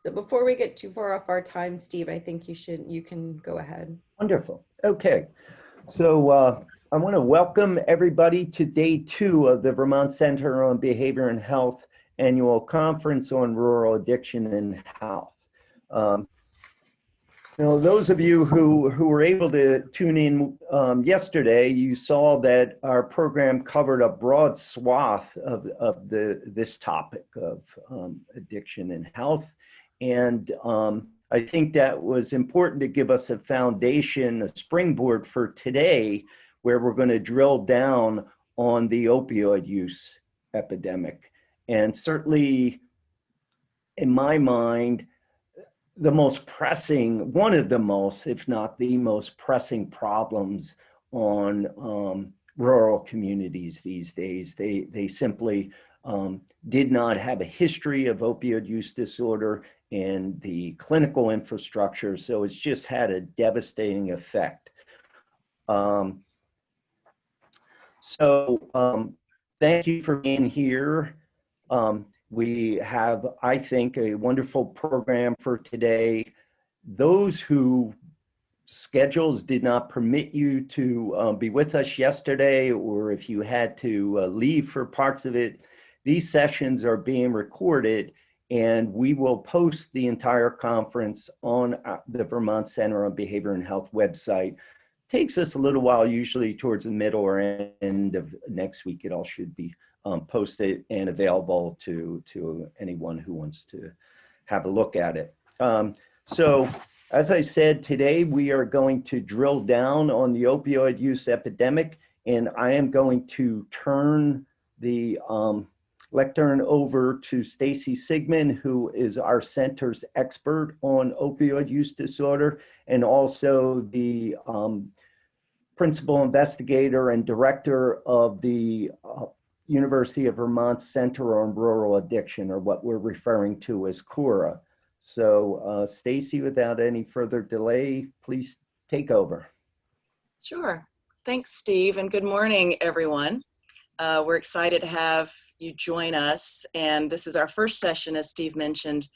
So before we get too far off our time, Steve, I think you can go ahead. Wonderful. Okay. So I want to welcome everybody to day 2 of the Vermont Center on Behavior and Health Annual Conference on Rural Addiction and Health. Those of you who were able to tune in yesterday, you saw that our program covered a broad swath of this topic of addiction and health. And I think that was important to give us a foundation, a springboard for today, where we're going to drill down on the opioid use epidemic. And certainly, in my mind, the most pressing, one of the most, if not the most pressing problems on rural communities these days. They simply did not have a history of opioid use disorder and the clinical infrastructure, so it's just had a devastating effect. Thank you for being here. We have, I think, a wonderful program for today. Those whose schedules did not permit you to be with us yesterday, or if you had to leave for parts of it, these sessions are being recorded, and we will post the entire conference on the Vermont Center on Behavior and Health website. Takes us a little while, usually towards the middle or end of next week. It all should be posted and available to anyone who wants to have a look at it. So as I said, today we are going to drill down on the opioid use epidemic, and I am going to turn the lectern over to Stacey Sigmon, who is our center's expert on opioid use disorder, and also the principal investigator and director of the University of Vermont Center on Rural Addiction, or what we're referring to as CURA. So Stacey, without any further delay, please take over. Sure. Thanks, Steve, and good morning, everyone. We're excited to have you join us, and this is our first session, as Steve mentioned,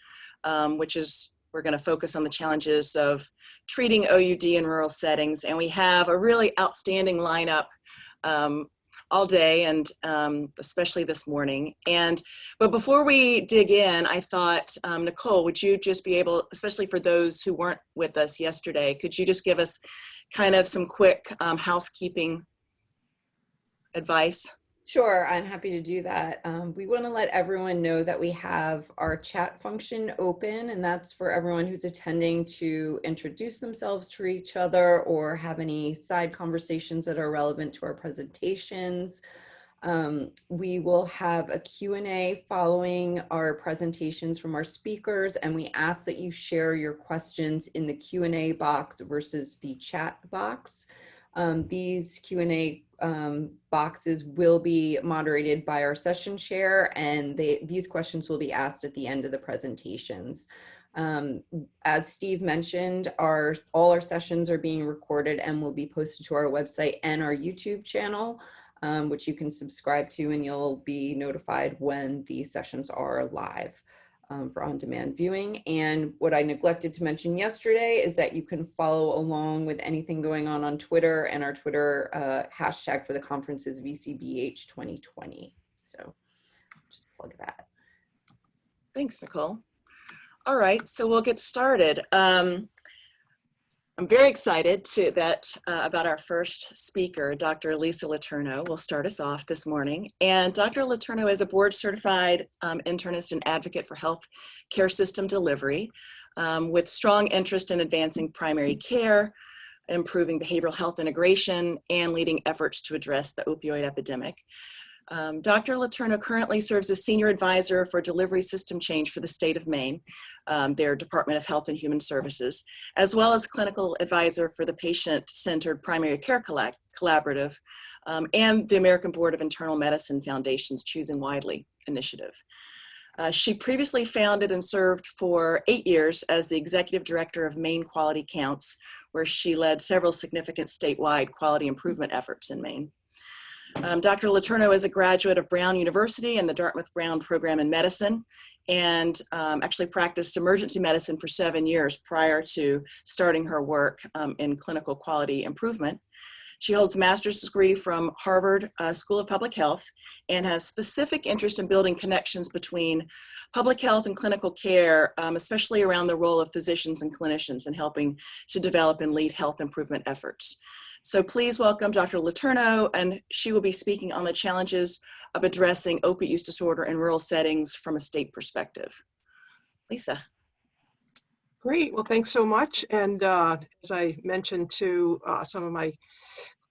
which is we're going to focus on the challenges of treating OUD in rural settings, and we have a really outstanding lineup all day, and especially this morning. But before we dig in, I thought, Nicole, would you just be able, especially for those who weren't with us yesterday, could you just give us kind of some quick housekeeping advice? Sure, I'm happy to do that. We want to let everyone know that we have our chat function open, and that's for everyone who's attending to introduce themselves to each other or have any side conversations that are relevant to our presentations. We will have a Q&A following our presentations from our speakers, and we ask that you share your questions in the Q&A box versus the chat box. These Q&A boxes will be moderated by our session chair, and these questions will be asked at the end of the presentations. As Steve mentioned, all our sessions are being recorded and will be posted to our website and our YouTube channel, which you can subscribe to, and you'll be notified when the sessions are live for on-demand viewing. And what I neglected to mention yesterday is that you can follow along with anything going on Twitter, and our Twitter hashtag for the conference is VCBH 2020. So just plug that. Thanks, Nicole. All right, so we'll get started. I'm very excited about our first speaker, Dr. Lisa Letourneau, will start us off this morning. And Dr. Letourneau is a board-certified internist and advocate for health care system delivery with strong interest in advancing primary care, improving behavioral health integration, and leading efforts to address the opioid epidemic. Dr. Letourneau currently serves as Senior Advisor for Delivery System Change for the state of Maine, their Department of Health and Human Services, as well as Clinical Advisor for the Patient-Centered Primary Care Collaborative and the American Board of Internal Medicine Foundation's Choosing Widely initiative. She previously founded and served for 8 years as the Executive Director of Maine Quality Counts, where she led several significant statewide quality improvement efforts in Maine. Dr. Letourneau is a graduate of Brown University and the Dartmouth Brown Program in Medicine, and actually practiced emergency medicine for 7 years prior to starting her work in clinical quality improvement. She holds a master's degree from Harvard School of Public Health and has specific interest in building connections between public health and clinical care, especially around the role of physicians and clinicians in helping to develop and lead health improvement efforts. So please welcome Dr. Letourneau, and she will be speaking on the challenges of addressing opiate use disorder in rural settings from a state perspective. Lisa. Great, well, thanks so much. And as I mentioned to some of my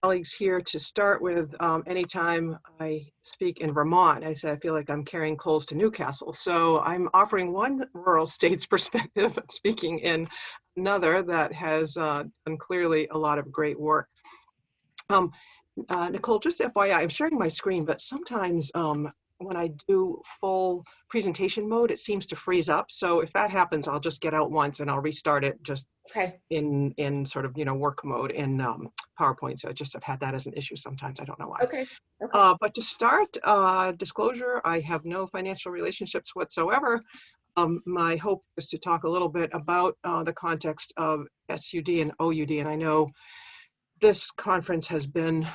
colleagues here to start with, anytime I speak in Vermont, I say I feel like I'm carrying coals to Newcastle. So I'm offering one rural state's perspective, speaking in another that has done clearly a lot of great work. Nicole, just FYI, I'm sharing my screen, but sometimes when I do full presentation mode, it seems to freeze up. So if that happens, I'll just get out once and I'll restart it just in sort of, work mode in PowerPoint. So I just have had that as an issue sometimes. I don't know why. Okay. But to start, disclosure, I have no financial relationships whatsoever. My hope is to talk a little bit about the context of SUD and OUD. And I know this conference has been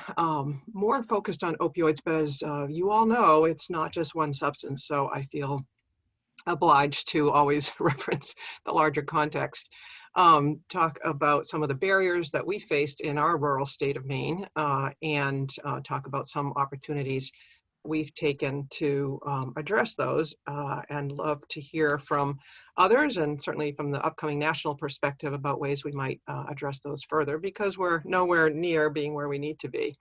more focused on opioids, but as you all know, it's not just one substance. So I feel obliged to always reference the larger context. Talk about some of the barriers that we faced in our rural state of Maine, and talk about some opportunities we've taken to address those, and love to hear from others, and certainly from the upcoming national perspective about ways we might address those further, because we're nowhere near being where we need to be.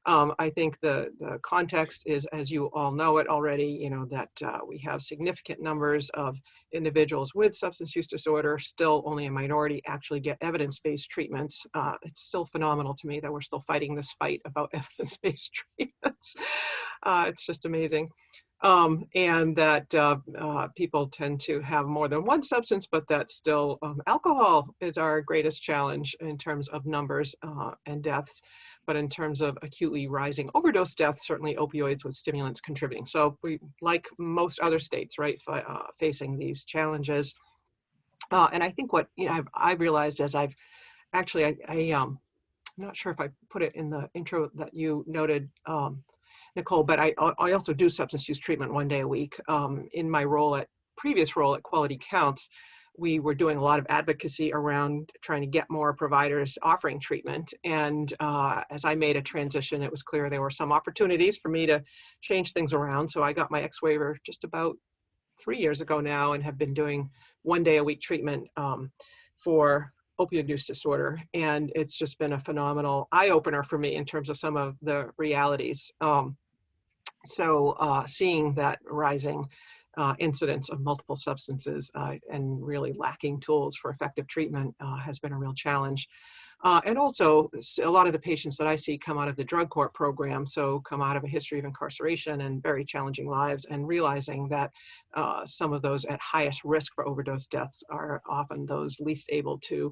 I think the context is, as you all know it already, that we have significant numbers of individuals with substance use disorder. Still only a minority actually get evidence-based treatments. It's still phenomenal to me that we're still fighting this fight about evidence-based treatments. It's just amazing. And that people tend to have more than one substance, but that still alcohol is our greatest challenge in terms of numbers and deaths. But in terms of acutely rising overdose deaths, certainly opioids with stimulants contributing. So we, like most other states, right, facing these challenges. And I think what I've realized as I've actually, I'm not sure if I put it in the intro that you noted, Nicole, but I also do substance use treatment 1 day a week. In my previous role at Quality Counts, we were doing a lot of advocacy around trying to get more providers offering treatment. And as I made a transition, it was clear there were some opportunities for me to change things around. So I got my X waiver just about 3 years ago now, and have been doing 1 day a week treatment for opioid use disorder. And it's just been a phenomenal eye opener for me in terms of some of the realities. So seeing that rising incidence of multiple substances and really lacking tools for effective treatment has been a real challenge. And also, a lot of the patients that I see come out of the drug court program, so come out of a history of incarceration and very challenging lives, and realizing that some of those at highest risk for overdose deaths are often those least able to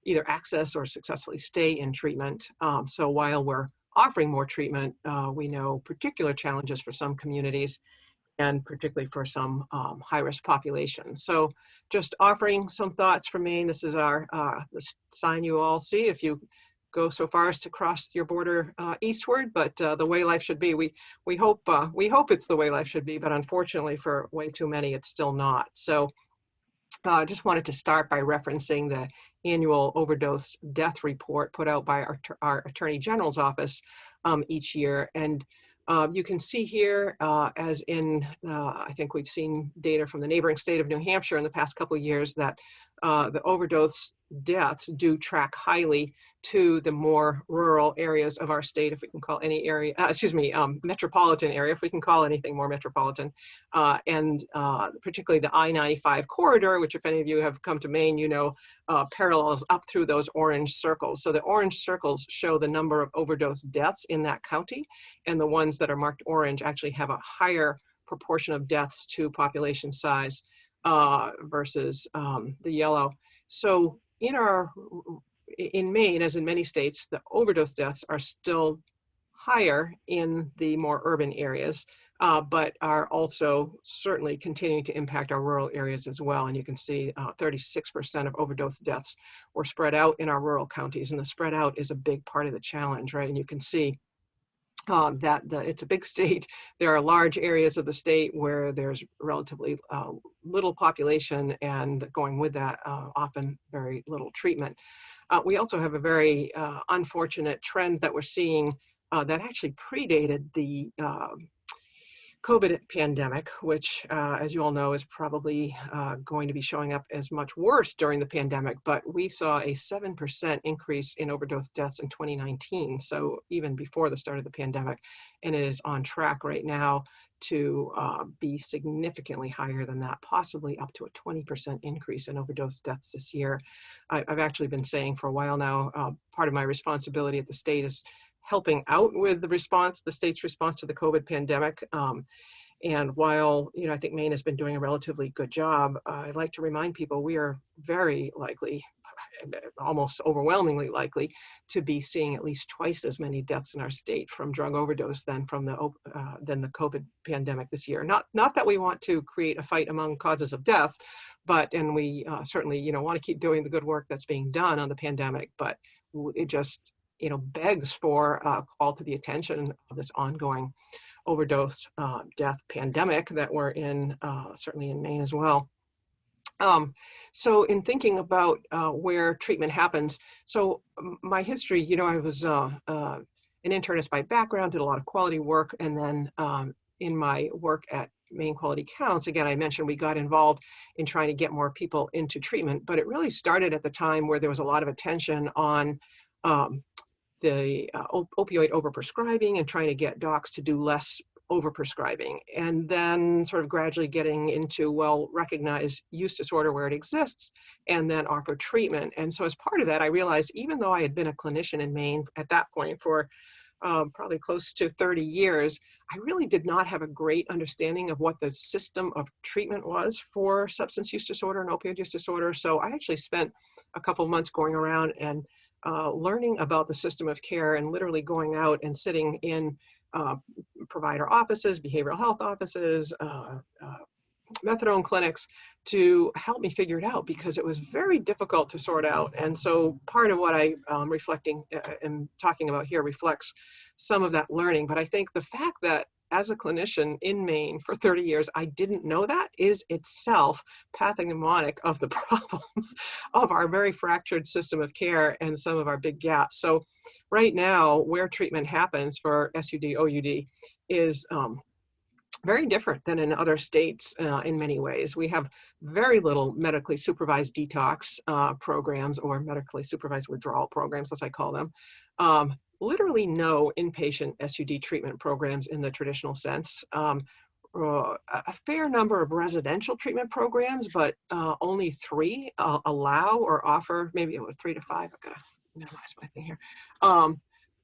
either access or successfully stay in treatment. So while we're offering more treatment, we know particular challenges for some communities, and particularly for some high-risk populations. So just offering some thoughts from me. This is our the sign you all see if you go so far as to cross your border eastward, but the way life should be. We hope it's the way life should be, but unfortunately for way too many, it's still not. So I just wanted to start by referencing the annual overdose death report put out by our Attorney General's office each year. And you can see here, as in, I think we've seen data from the neighboring state of New Hampshire in the past couple of years, that the overdose deaths do track highly to the more rural areas of our state, if we can call any area, metropolitan area, if we can call anything more metropolitan, and particularly the I-95 corridor, which if any of you have come to Maine, parallels up through those orange circles. So the orange circles show the number of overdose deaths in that county, and the ones that are marked orange actually have a higher proportion of deaths to population size versus the yellow. So in Maine, as in many states, the overdose deaths are still higher in the more urban areas, but are also certainly continuing to impact our rural areas as well. And you can see 36% of overdose deaths were spread out in our rural counties, and the spread out is a big part of the challenge, right? And you can see that it's a big state. There are large areas of the state where there's relatively little population, and going with that, often very little treatment. We also have a very unfortunate trend that we're seeing that actually predated the COVID pandemic, which, as you all know, is probably going to be showing up as much worse during the pandemic. But we saw a 7% increase in overdose deaths in 2019, so even before the start of the pandemic, and it is on track right now to be significantly higher than that, possibly up to a 20% increase in overdose deaths this year. I've actually been saying for a while now, part of my responsibility at the state is helping out with the response, the state's response to the COVID pandemic. And while, I think Maine has been doing a relatively good job, I'd like to remind people we are very likely, almost overwhelmingly likely, to be seeing at least twice as many deaths in our state from drug overdose than from the COVID pandemic this year. Not that we want to create a fight among causes of death, and we certainly, want to keep doing the good work that's being done on the pandemic, but it just, begs for a call to the attention of this ongoing overdose death pandemic that we're in, certainly in Maine as well. So in thinking about where treatment happens, so my history, I was an internist by background, did a lot of quality work, and then in my work at Maine Quality Counts, again, I mentioned we got involved in trying to get more people into treatment, but it really started at the time where there was a lot of attention on the opioid overprescribing and trying to get docs to do less overprescribing, and then sort of gradually getting into, well, recognize use disorder where it exists and then offer treatment. And so as part of that, I realized, even though I had been a clinician in Maine at that point for probably close to 30 years, I really did not have a great understanding of what the system of treatment was for substance use disorder and opioid use disorder. So I actually spent a couple of months going around and learning about the system of care, and literally going out and sitting in provider offices, behavioral health offices, methadone clinics, to help me figure it out, because it was very difficult to sort out. And so part of what I'm reflecting and talking about here reflects some of that learning. But I think the fact that as a clinician in Maine for 30 years, I didn't know that is itself pathognomonic of the problem of our very fractured system of care and some of our big gaps. So right now, where treatment happens for SUD, OUD is very different than in other states in many ways. We have very little medically supervised detox programs, or medically supervised withdrawal programs, as I call them. Literally no inpatient SUD treatment programs in the traditional sense. A fair number of residential treatment programs, but only 3 allow or offer, maybe 3 to 5, I've got to minimize my thing here,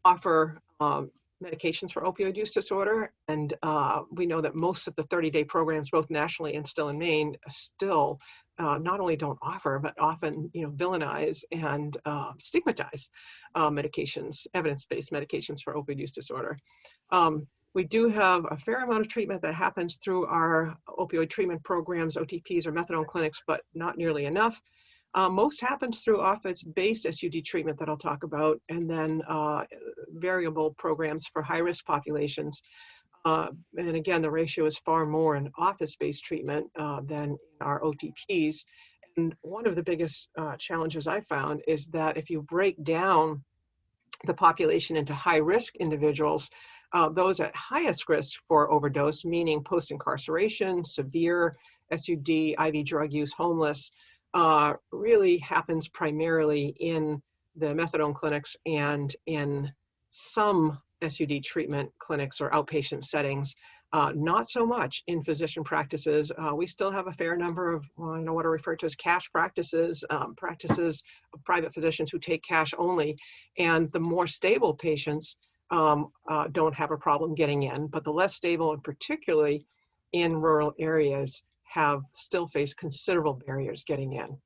offer medications for opioid use disorder. And we know that most of the 30-day programs, both nationally and still in Maine, still not only don't offer, but often villainize and stigmatize medications, evidence-based medications for opioid use disorder. We do have a fair amount of treatment that happens through our opioid treatment programs, OTPs or methadone clinics, but not nearly enough. Most happens through office-based SUD treatment that I'll talk about, and then variable programs for high-risk populations. And again, the ratio is far more in office-based treatment than in our OTPs. And one of the biggest challenges I found is that if you break down the population into high-risk individuals, those at highest risk for overdose, meaning post-incarceration, severe SUD, IV drug use, homeless, really happens primarily in the methadone clinics and in some SUD treatment clinics or outpatient settings, not so much in physician practices. We still have a fair number of what are referred to as cash practices, practices of private physicians who take cash only, and the more stable patients don't have a problem getting in, but the less stable, and particularly in rural areas, have still faced considerable barriers getting in.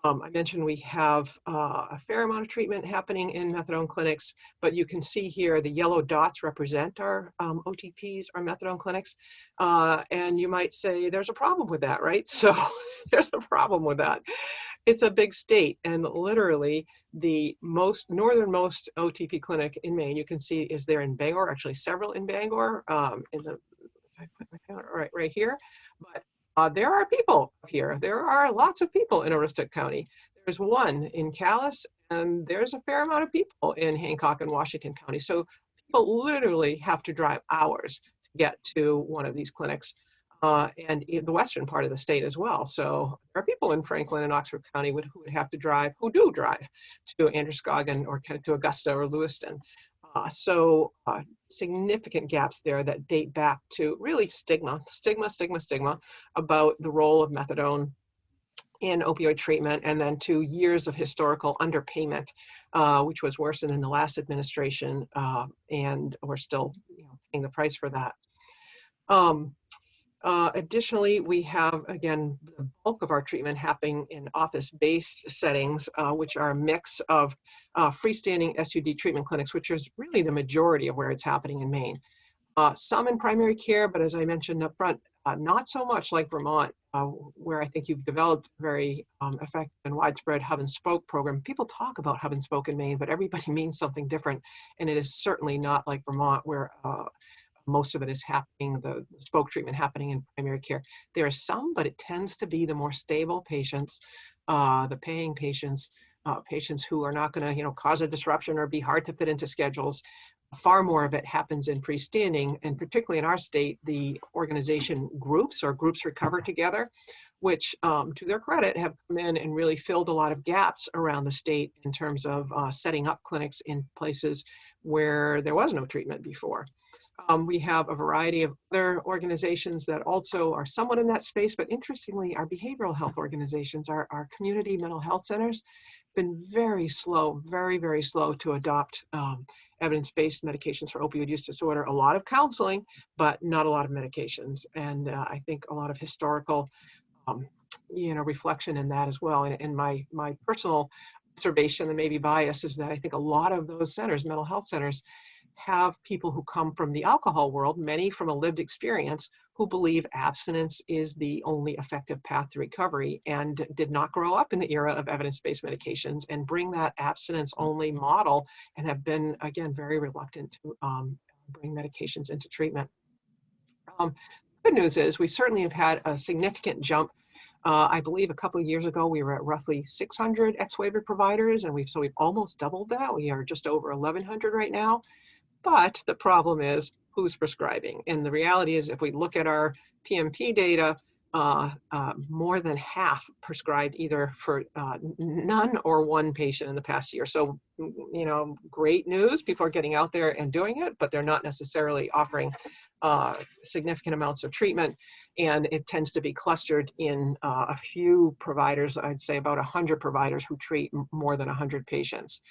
I mentioned we have a fair amount of treatment happening in methadone clinics, but you can see here the yellow dots represent our OTPs, our methadone clinics. And you might say there's a problem with that, right? So there's a problem with that. It's a big state, and literally the northernmost OTP clinic in Maine, you can see, is there in Bangor, actually several in Bangor, in the, I put my counter right here, but there are people here. There are lots of people in Aroostook County. There's one in Calais, and there's a fair amount of people in Hancock and Washington County. So people literally have to drive hours to get to one of these clinics, and in the western part of the state as well. So there are people in Franklin and Oxford County who would have to drive, who do drive to Androscoggin or to Augusta or Lewiston. Significant gaps there that date back to really stigma about the role of methadone in opioid treatment, and then to years of historical underpayment, which was worsened in the last administration, and we're still paying the price for that. Additionally, we have, again, the bulk of our treatment happening in office-based settings, which are a mix of freestanding SUD treatment clinics, which is really the majority of where it's happening in Maine. Some in primary care, but as I mentioned up front, not so much like Vermont, where I think you've developed a very effective and widespread hub and spoke program. People talk about hub and spoke in Maine, but everybody means something different. And it is certainly not like Vermont, where most of it is happening, the spoke treatment happening in primary care. There are some, but it tends to be the more stable patients, the paying patients, patients who are not going to, cause a disruption or be hard to fit into schedules. Far more of it happens in freestanding, and particularly in our state, the organization groups recover together, which to their credit have come in and really filled a lot of gaps around the state in terms of setting up clinics in places where there was no treatment before. We have a variety of other organizations that also are somewhat in that space, but interestingly, our behavioral health organizations, our community mental health centers, been very slow, very slow to adopt evidence-based medications for opioid use disorder. A lot of counseling, but not a lot of medications. And I think a lot of historical, reflection in that as well. And my personal observation, and maybe bias, is that I think a lot of those centers, mental health centers, have people who come from the alcohol world, many from a lived experience, who believe abstinence is the only effective path to recovery, and did not grow up in the era of evidence-based medications and bring that abstinence-only model, and have been, again, very reluctant to bring medications into treatment. Good news is we certainly have had a significant jump. I believe a couple of years ago, we were at roughly 600 ex-waiver providers, and we've almost doubled that. We are just over 1,100 right now. But the problem is who's prescribing. And the reality is, if we look at our PMP data, more than half prescribed either for none or one patient in the past year. So, great news. People are getting out there and doing it, but they're not necessarily offering significant amounts of treatment. And it tends to be clustered in a few providers. I'd say about 100 providers who treat more than 100 patients.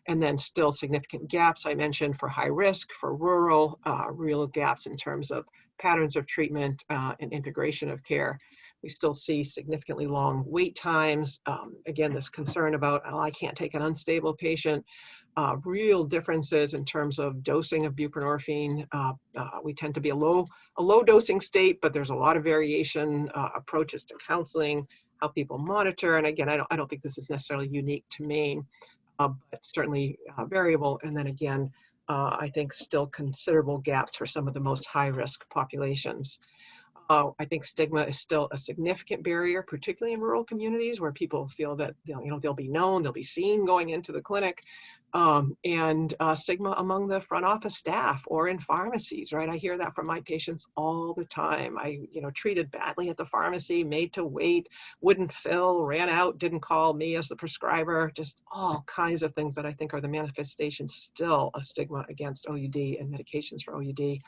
And then still significant gaps, I mentioned, for high risk, for rural, real gaps in terms of patterns of treatment and integration of care. We still see significantly long wait times. Again, this concern about, I can't take an unstable patient. Real differences in terms of dosing of buprenorphine. We tend to be a low dosing state, but there's a lot of variation, approaches to counseling, how people monitor. And again, I don't think this is necessarily unique to Maine. But certainly variable. And then again, I think still considerable gaps for some of the most high-risk populations. I think stigma is still a significant barrier, particularly in rural communities where people feel that they'll be known, they'll be seen going into the clinic, and stigma among the front office staff or in pharmacies. Right, I hear that from my patients all the time. I treated badly at the pharmacy, made to wait, wouldn't fill, ran out, didn't call me as the prescriber. Just all kinds of things that I think are the manifestations still of stigma against OUD and medications for OUD.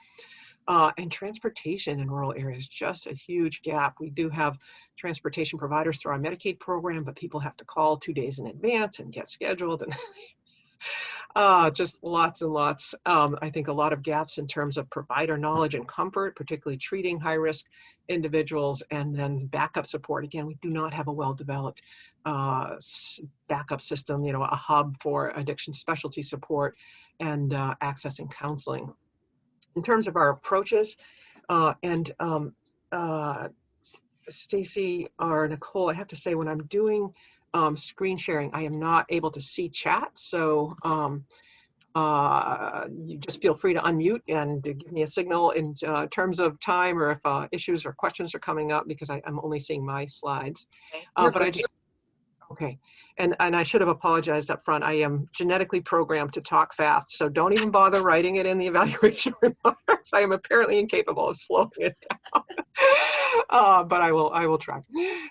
And transportation in rural areas, just a huge gap. We do have transportation providers through our Medicaid program, but people have to call 2 days in advance and get scheduled. And Just lots and lots. I think a lot of gaps in terms of provider knowledge and comfort, particularly treating high-risk individuals, and then backup support. Again, we do not have a well-developed backup system, you know, a hub for addiction specialty support and accessing counseling. In terms of our approaches, Stacey or Nicole, I have to say when I'm doing screen sharing, I am not able to see chat. So you just feel free to unmute and to give me a signal in terms of time or if issues or questions are coming up, because I'm only seeing my slides. But I just, okay. And I should have apologized up front. I am genetically programmed to talk fast, so don't even bother writing it in the evaluation remarks. I am apparently incapable of slowing it down. But I will try.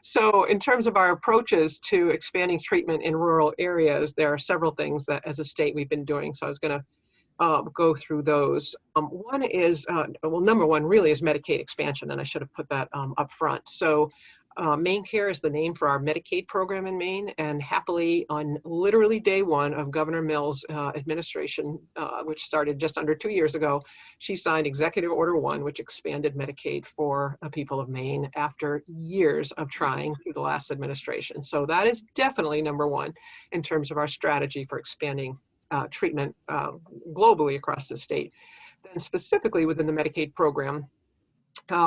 So in terms of our approaches to expanding treatment in rural areas, there are several things that as a state we've been doing. So I was going to go through those. One is, well, number one really is Medicaid expansion, and I should have put that up front. So Maine Care is the name for our Medicaid program in Maine, and happily on literally day one of Governor Mills' administration, which started just under 2 years ago, she signed Executive Order 1, which expanded Medicaid for the people of Maine after years of trying through the last administration. So that is definitely number one in terms of our strategy for expanding treatment globally across the state. Then specifically within the Medicaid program,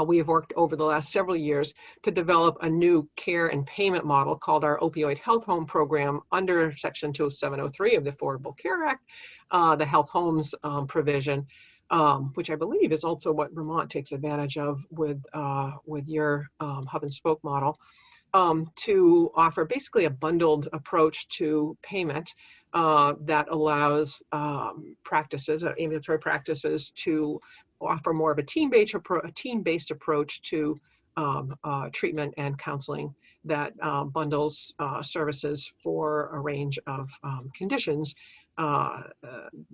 we have worked over the last several years to develop a new care and payment model called our Opioid Health Home Program under Section 20703 of the Affordable Care Act, the Health Homes provision, which I believe is also what Vermont takes advantage of with your hub and spoke model, to offer basically a bundled approach to payment that allows practices, ambulatory practices, to offer more of a team-based approach to treatment and counseling that bundles services for a range of conditions,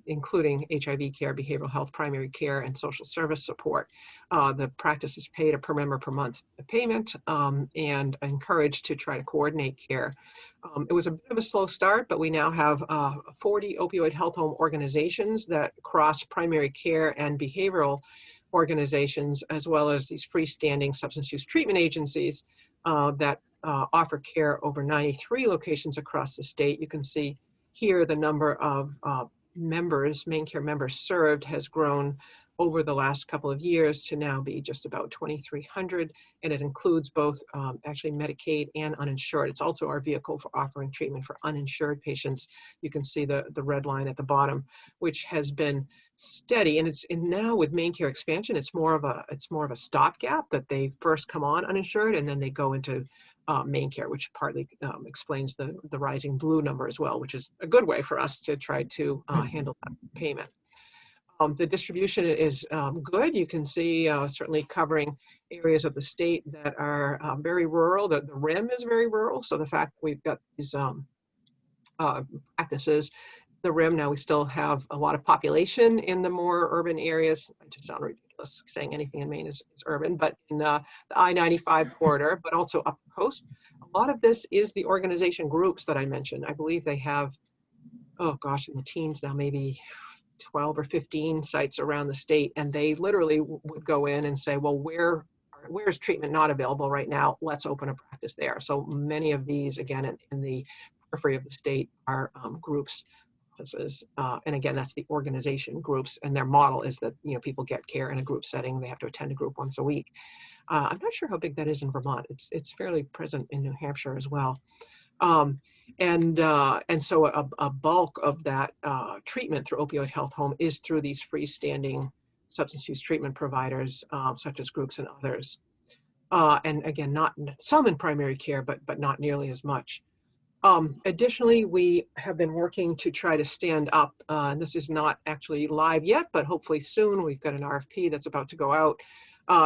including HIV care, behavioral health, primary care, and social service support. The practice is paid a per member per month payment and encouraged to try to coordinate care. It was a bit of a slow start, but we now have 40 opioid health home organizations that cross primary care and behavioral organizations, as well as these freestanding substance use treatment agencies that offer care over 93 locations across the state. You can see here the number of members, Maine Care members served has grown over the last couple of years to now be just about 2,300, and it includes both actually Medicaid and uninsured. It's also our vehicle for offering treatment for uninsured patients. You can see the red line at the bottom, which has been steady, and now with Maine Care expansion, it's more of a stopgap that they first come on uninsured and then they go into Maine Care, which partly explains the rising blue number as well, which is a good way for us to try to handle that payment. The distribution is good. You can see certainly covering areas of the state that are very rural. The rim is very rural. So the fact that we've got these practices, the rim, now we still have a lot of population in the more urban areas. I just sound ridiculous saying anything in Maine is urban, but in the I-95 corridor, but also up the coast. A lot of this is the organization groups that I mentioned. I believe they have, oh gosh, in the teens now, maybe 12 or 15 sites around the state, and they literally would go in and say, well, where's treatment not available right now? Let's open a practice there. So many of these, again, in the periphery of the state are groups, offices, and again, that's the organization groups, and their model is that, you know, people get care in a group setting. They have to attend a group once a week. I'm not sure how big that is in Vermont. It's fairly present in New Hampshire as well. And so a bulk of that treatment through Opioid Health Home is through these freestanding substance use treatment providers, such as groups and others. And again, not some in primary care, but not nearly as much. Additionally, we have been working to try to stand up, and this is not actually live yet, but hopefully soon. We've got an RFP that's about to go out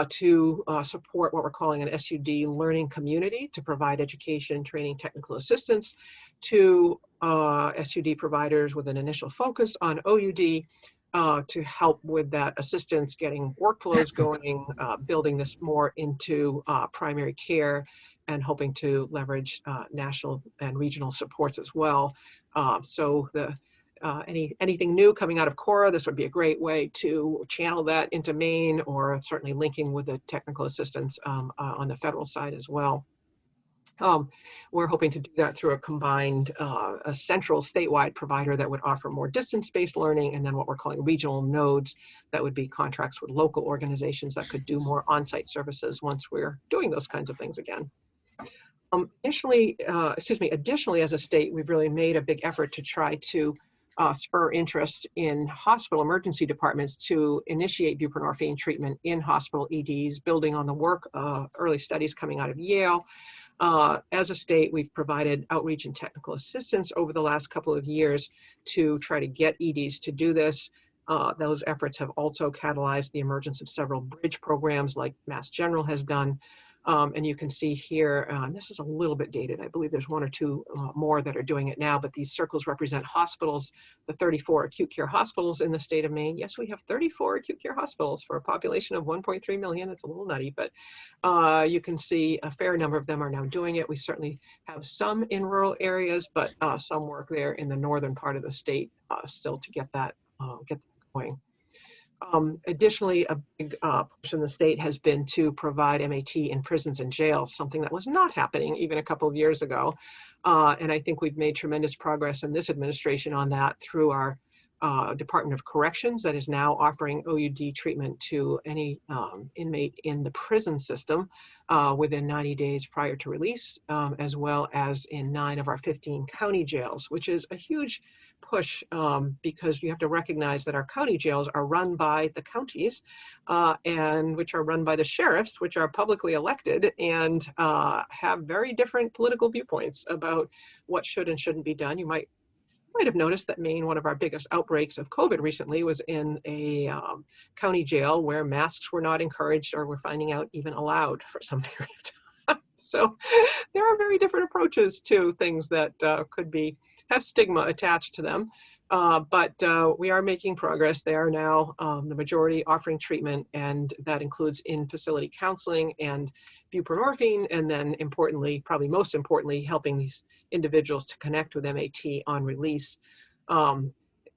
to support what we're calling an SUD learning community to provide education, training, technical assistance to SUD providers with an initial focus on OUD to help with that assistance, getting workflows going, building this more into primary care, and hoping to leverage national and regional supports as well. So anything new coming out of Cora, this would be a great way to channel that into Maine, or certainly linking with the technical assistance on the federal side as well. We're hoping to do that through a combined, a central statewide provider that would offer more distance-based learning, and then what we're calling regional nodes that would be contracts with local organizations that could do more on-site services once we're doing those kinds of things again. Additionally, as a state, we've really made a big effort to try to spur interest in hospital emergency departments to initiate buprenorphine treatment in hospital EDs, building on the work of early studies coming out of Yale. As a state, we've provided outreach and technical assistance over the last couple of years to try to get EDs to do this. Those efforts have also catalyzed the emergence of several bridge programs like Mass General has done. And you can see here, this is a little bit dated. I believe there's one or two more that are doing it now, but these circles represent hospitals, the 34 acute care hospitals in the state of Maine. Yes, we have 34 acute care hospitals for a population of 1.3 million. It's a little nutty, but you can see a fair number of them are now doing it. We certainly have some in rural areas, but some work there in the northern part of the state still to get that going. Additionally, a big push in the state has been to provide MAT in prisons and jails, something that was not happening even a couple of years ago. And I think we've made tremendous progress in this administration on that through our Department of Corrections that is now offering OUD treatment to any inmate in the prison system within 90 days prior to release, as well as in 9 of our 15 county jails, which is a huge push because you have to recognize that our county jails are run by the counties and which are run by the sheriffs, which are publicly elected and have very different political viewpoints about what should and shouldn't be done. You might have noticed that Maine, one of our biggest outbreaks of COVID recently, was in a county jail where masks were not encouraged or we're finding out even allowed for some period of time. So there are very different approaches to things that could have stigma attached to them. But we are making progress. They are now the majority offering treatment, and that includes in-facility counseling and buprenorphine, and then importantly, probably most importantly, helping these individuals to connect with MAT on release.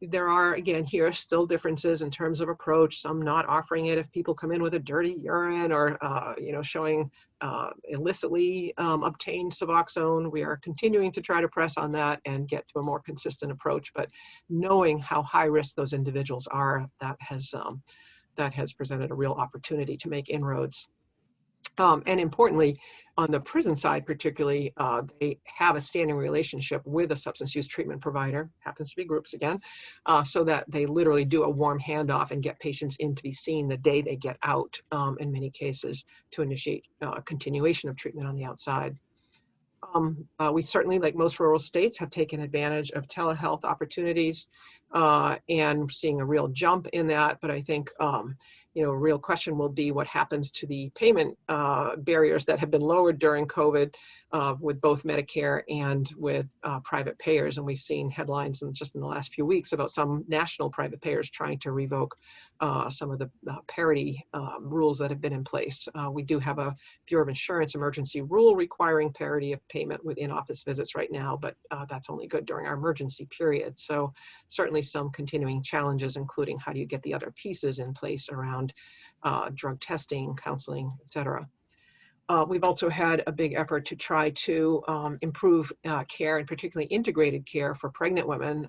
There are, again, here still differences in terms of approach, some not offering it if people come in with a dirty urine or, showing illicitly obtained Suboxone. We are continuing to try to press on that and get to a more consistent approach, but knowing how high risk those individuals are, that has presented a real opportunity to make inroads. And importantly, on the prison side particularly, they have a standing relationship with a substance use treatment provider, happens to be groups again, so that they literally do a warm handoff and get patients in to be seen the day they get out, in many cases, to initiate continuation of treatment on the outside. We certainly, like most rural states, have taken advantage of telehealth opportunities and seeing a real jump in that, but I think a real question will be what happens to the payment barriers that have been lowered during COVID with both Medicare and with private payers. And we've seen headlines just in the last few weeks about some national private payers trying to revoke some of the parity rules that have been in place. We do have a Bureau of Insurance emergency rule requiring parity of payment with in-office visits right now, but that's only good during our emergency period. So certainly some continuing challenges, including how do you get the other pieces in place around drug testing, counseling, et cetera. We've also had a big effort to try to improve care, and particularly integrated care for pregnant women.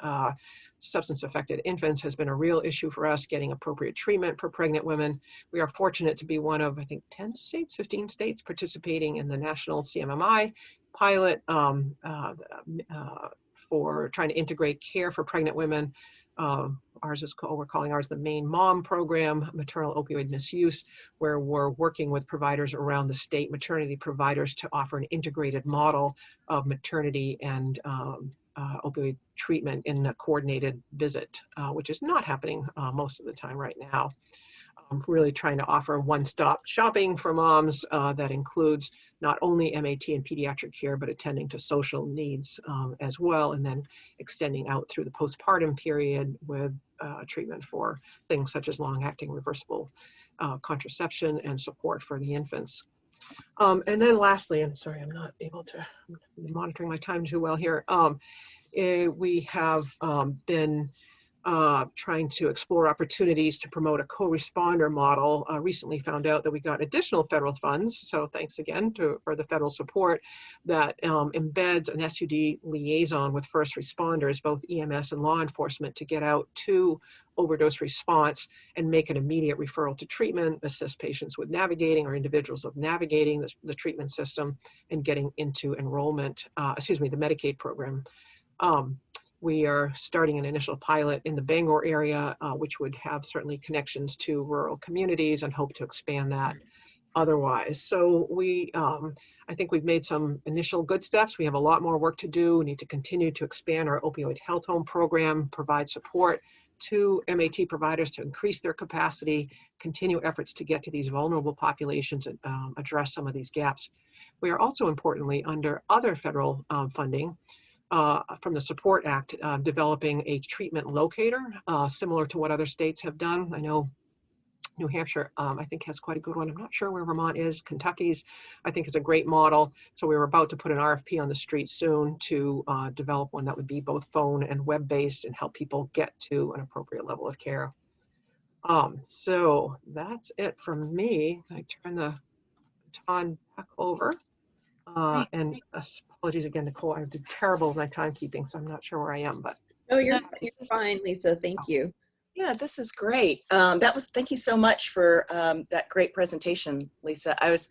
Substance-affected infants has been a real issue for us, getting appropriate treatment for pregnant women. We are fortunate to be one of, I think, 10 states, 15 states participating in the national CMMI pilot for trying to integrate care for pregnant women. We're calling ours the Maine MOM program, maternal opioid misuse, where we're working with providers around the state, maternity providers, to offer an integrated model of maternity and opioid treatment in a coordinated visit, which is not happening most of the time right now. Really trying to offer one-stop shopping for moms that includes not only MAT and pediatric care, but attending to social needs as well, and then extending out through the postpartum period with treatment for things such as long-acting reversible contraception and support for the infants. And then lastly, I'm sorry, I'm not able to, I'm monitoring my time too well here. We have been trying to explore opportunities to promote a co-responder model. Recently found out that we got additional federal funds, so thanks again for the federal support, that embeds an SUD liaison with first responders, both EMS and law enforcement, to get out to overdose response and make an immediate referral to treatment, assist patients with navigating or individuals with navigating the treatment system and getting into enrollment, the Medicaid program. We are starting an initial pilot in the Bangor area, which would have certainly connections to rural communities, and hope to expand that otherwise. So I think we've made some initial good steps. We have a lot more work to do. We need to continue to expand our opioid health home program, provide support to MAT providers to increase their capacity, continue efforts to get to these vulnerable populations and address some of these gaps. We are also importantly under other federal funding, from the Support Act, developing a treatment locator, similar to what other states have done. I know New Hampshire, I think, has quite a good one. I'm not sure where Vermont is. Kentucky's, I think, is a great model. So we were about to put an RFP on the street soon to develop one that would be both phone and web-based and help people get to an appropriate level of care. So that's it from me. I turn the baton back over. And apologies again, Nicole, I did terrible with my timekeeping, so I'm not sure where I am, but. No, you're fine, Lisa. Thank you. Yeah, this is great. Thank you so much for that great presentation, Lisa. I was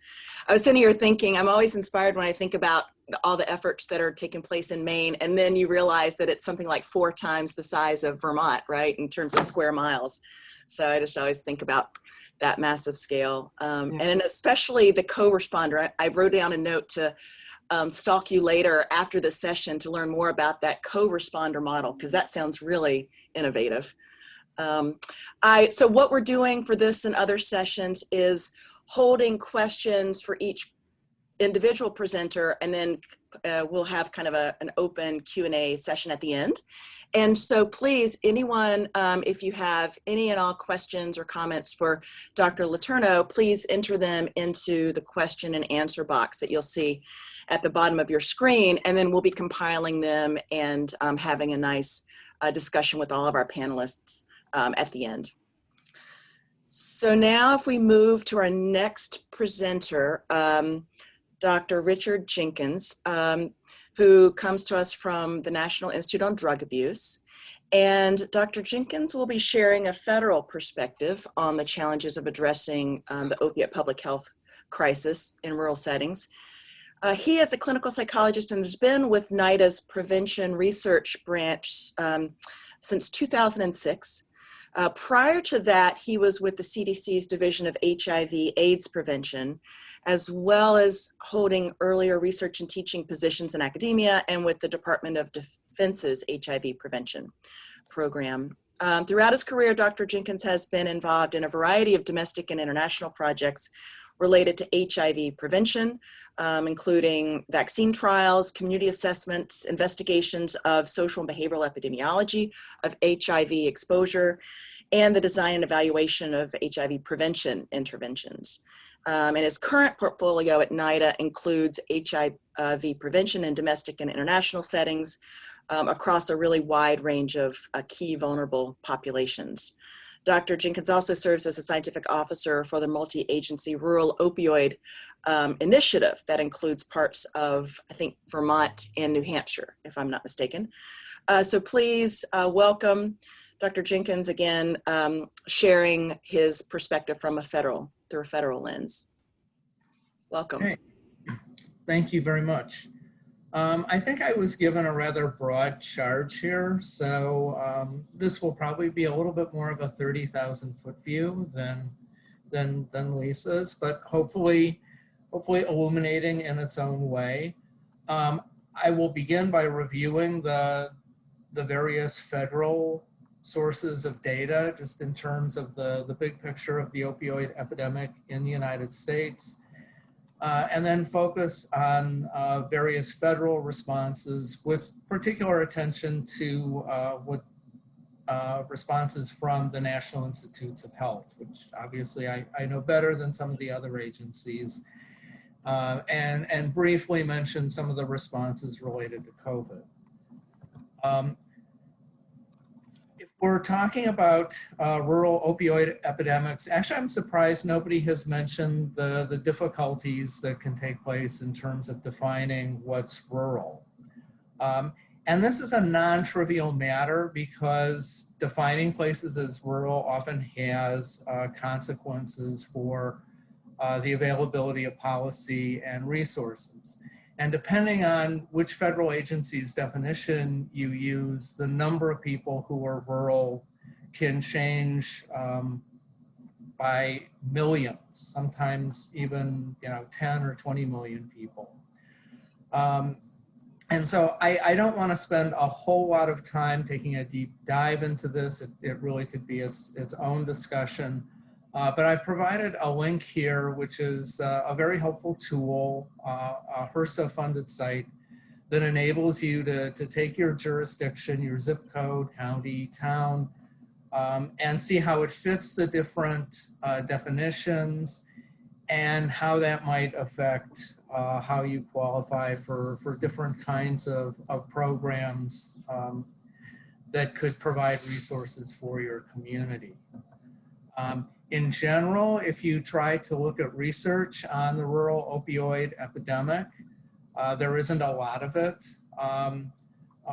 sitting here thinking, I'm always inspired when I think about all the efforts that are taking place in Maine, and then you realize that it's something like 4 times the size of Vermont, right, in terms of square miles. So I just always think about that massive scale. And especially the co-responder. I wrote down a note to stalk you later after the session to learn more about that co-responder model, because that sounds really innovative. So what we're doing for this and other sessions is holding questions for each individual presenter, and then we'll have kind of an open Q&A session at the end. And so please, anyone, if you have any and all questions or comments for Dr. Letourneau, please enter them into the question and answer box that you'll see at the bottom of your screen, and then we'll be compiling them and having a nice discussion with all of our panelists at the end. So now if we move to our next presenter, Dr. Richard Jenkins, who comes to us from the National Institute on Drug Abuse. And Dr. Jenkins will be sharing a federal perspective on the challenges of addressing the opiate public health crisis in rural settings. He is a clinical psychologist and has been with NIDA's prevention research branch since 2006. Prior to that, he was with the CDC's Division of HIV/AIDS Prevention, as well as holding earlier research and teaching positions in academia and with the Department of Defense's HIV prevention program. Throughout his career, Dr. Jenkins has been involved in a variety of domestic and international projects related to HIV prevention, including vaccine trials, community assessments, investigations of social and behavioral epidemiology of HIV exposure, and the design and evaluation of HIV prevention interventions. And his current portfolio at NIDA includes HIV prevention in domestic and international settings across a really wide range of key vulnerable populations. Dr. Jenkins also serves as a scientific officer for the multi-agency rural opioid initiative that includes parts of, I think, Vermont and New Hampshire, if I'm not mistaken. So please welcome Dr. Jenkins again, sharing his perspective from through a federal lens. Welcome. Hey, thank you very much. I think I was given a rather broad charge here, so this will probably be a little bit more of a 30,000-foot view than Lisa's, but hopefully illuminating in its own way. I will begin by reviewing the various federal sources of data, just in terms of the big picture of the opioid epidemic in the United States. And then focus on various federal responses with particular attention to responses from the National Institutes of Health, which obviously I know better than some of the other agencies, and briefly mention some of the responses related to COVID. Um, if we're talking about rural opioid epidemics, actually I'm surprised nobody has mentioned the difficulties that can take place in terms of defining what's rural. And this is a non-trivial matter because defining places as rural often has consequences for the availability of policy and resources. And depending on which federal agency's definition you use, the number of people who are rural can change by millions, sometimes even 10 or 20 million people. And so I don't want to spend a whole lot of time taking a deep dive into this. It really could be its own discussion. But I've provided a link here, which is a very helpful tool, a HRSA-funded site that enables you to take your jurisdiction, your zip code, county, town, and see how it fits the different definitions and how that might affect how you qualify for different kinds of programs that could provide resources for your community. In general, if you try to look at research on the rural opioid epidemic, there isn't a lot of it.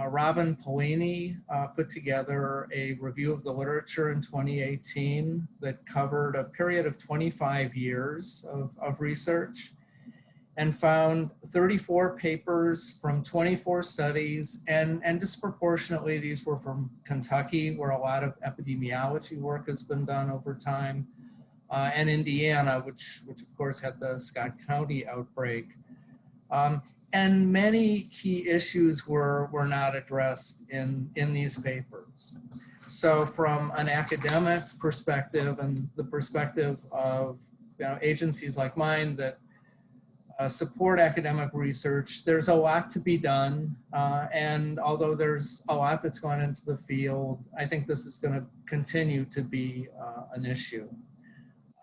Robin Polini put together a review of the literature in 2018 that covered a period of 25 years of research and found 34 papers from 24 studies, and disproportionately these were from Kentucky, where a lot of epidemiology work has been done over time, and Indiana, which of course had the Scott County outbreak. And many key issues were not addressed in these papers. So from an academic perspective and the perspective of agencies like mine that support academic research, there's a lot to be done. And although there's a lot that's gone into the field, I think this is going to continue to be an issue,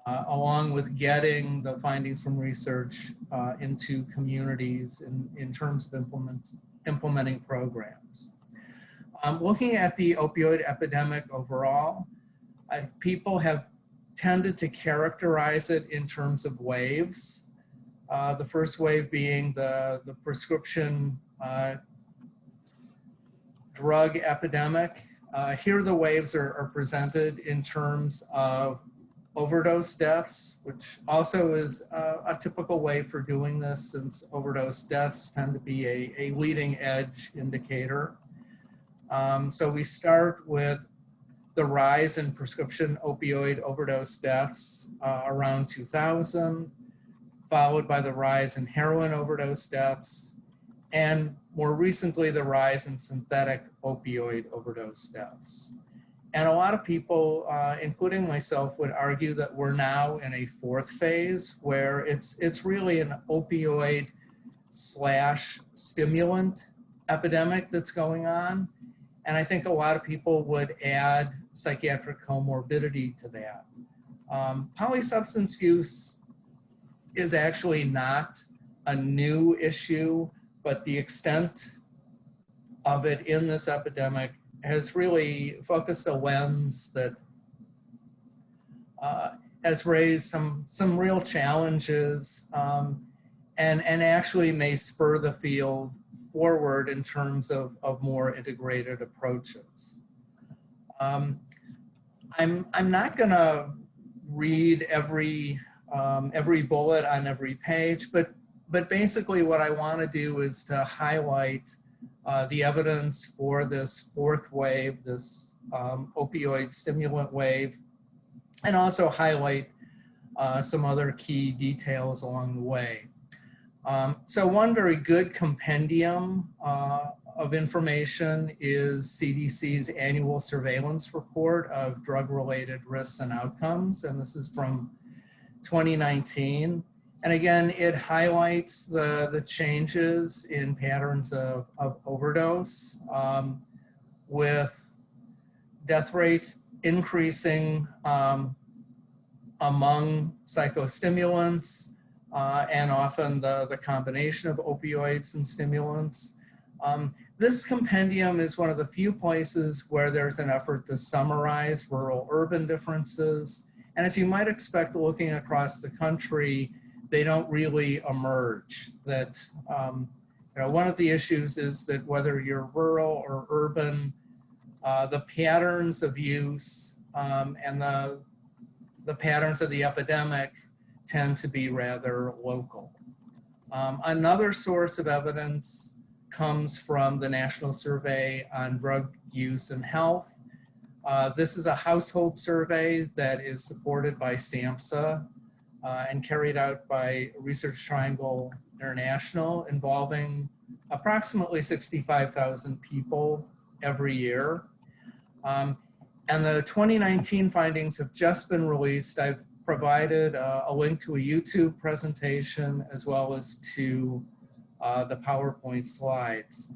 along with getting the findings from research into communities in terms of implementing programs. Looking at the opioid epidemic overall, people have tended to characterize it in terms of waves. The first wave being the prescription drug epidemic. Here the waves are presented in terms of overdose deaths, which also is a typical way for doing this, since overdose deaths tend to be a leading edge indicator. So we start with the rise in prescription opioid overdose deaths around 2000, followed by the rise in heroin overdose deaths, and more recently, the rise in synthetic opioid overdose deaths. And a lot of people, including myself, would argue that we're now in a fourth phase where it's really an opioid / stimulant epidemic that's going on. And I think a lot of people would add psychiatric comorbidity to that. Polysubstance use is actually not a new issue, but the extent of it in this epidemic has really focused a lens that has raised some real challenges and actually may spur the field forward in terms of more integrated approaches. I'm not gonna read every bullet on every page, but basically what I want to do is to highlight the evidence for this fourth wave, this opioid stimulant wave, and also highlight some other key details along the way. So one very good compendium of information is CDC's annual surveillance report of drug-related risks and outcomes, and this is from 2019. And again, it highlights the changes in patterns of overdose, with death rates increasing among psychostimulants and often the combination of opioids and stimulants. This compendium is one of the few places where there's an effort to summarize rural-urban differences. And as you might expect, looking across the country, they don't really emerge. That one of the issues is that whether you're rural or urban, the patterns of use and the patterns of the epidemic tend to be rather local. Another source of evidence comes from the National Survey on Drug Use and Health. This is a household survey that is supported by SAMHSA and carried out by Research Triangle International, involving approximately 65,000 people every year. And the 2019 findings have just been released. I've provided a link to a YouTube presentation as well as to the PowerPoint slides.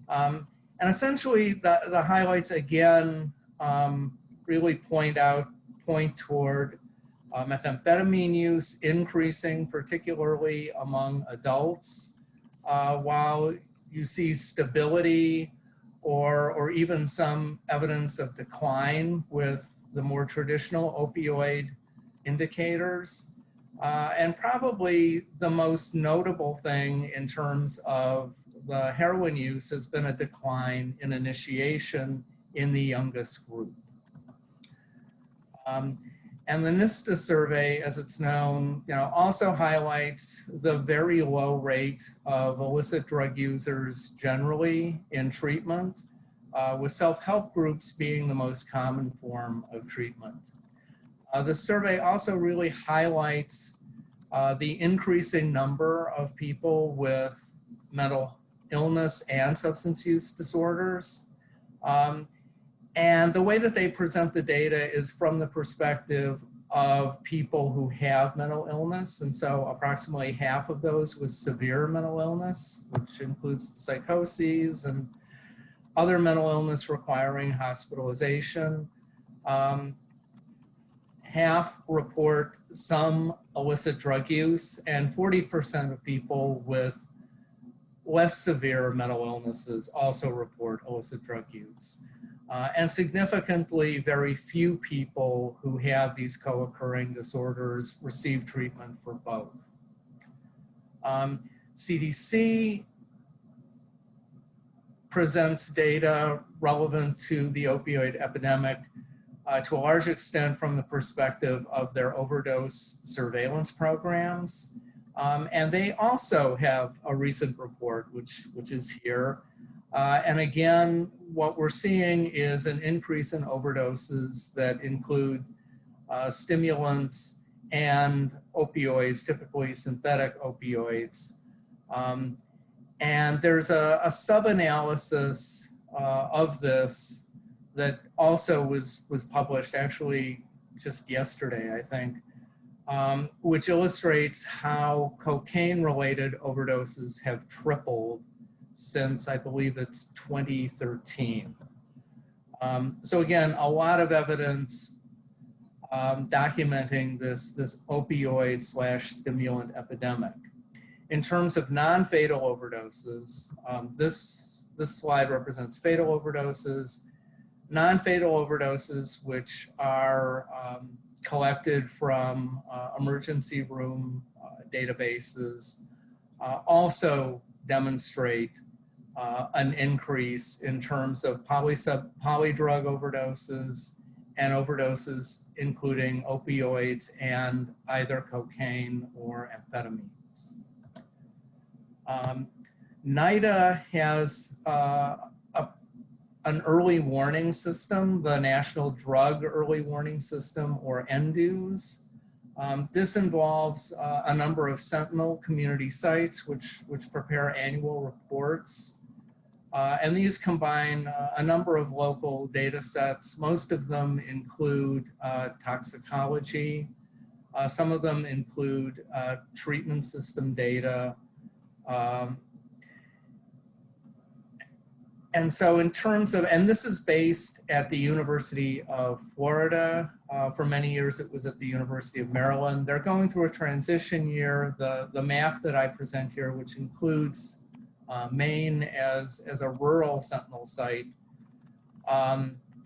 And essentially the highlights again really point toward methamphetamine use increasing, particularly among adults, while you see stability or even some evidence of decline with the more traditional opioid indicators. And probably the most notable thing in terms of the heroin use has been a decline in initiation in the youngest group. And the NISTA survey, as it's known, also highlights the very low rate of illicit drug users generally in treatment, with self-help groups being the most common form of treatment. The survey also really highlights the increasing number of people with mental illness and substance use disorders. And the way that they present the data is from the perspective of people who have mental illness. And so approximately half of those with severe mental illness, which includes psychoses and other mental illness requiring hospitalization. Half report some illicit drug use, and 40% of people with less severe mental illnesses also report illicit drug use. And significantly, very few people who have these co-occurring disorders receive treatment for both. CDC presents data relevant to the opioid epidemic to a large extent from the perspective of their overdose surveillance programs. And they also have a recent report, which is here. And again, what we're seeing is an increase in overdoses that include stimulants and opioids, typically synthetic opioids. And there's a sub-analysis of this that also was published actually just yesterday, I think, which illustrates how cocaine-related overdoses have tripled since, I believe it's 2013. So again, a lot of evidence documenting this opioid/stimulant epidemic. In terms of non-fatal overdoses, this slide represents fatal overdoses. Non-fatal overdoses, which are collected from emergency room databases, also demonstrate an increase in terms of polydrug overdoses and overdoses including opioids and either cocaine or amphetamines. NIDA has an early warning system, the National Drug Early Warning System, or NDUS. This involves a number of Sentinel community sites which prepare annual reports. And these combine a number of local data sets. Most of them include toxicology. Some of them include treatment system data. And so in terms of, and this is based at the University of Florida. For many years, it was at the University of Maryland. They're going through a transition year. The map that I present here, which includes Maine as a rural sentinel site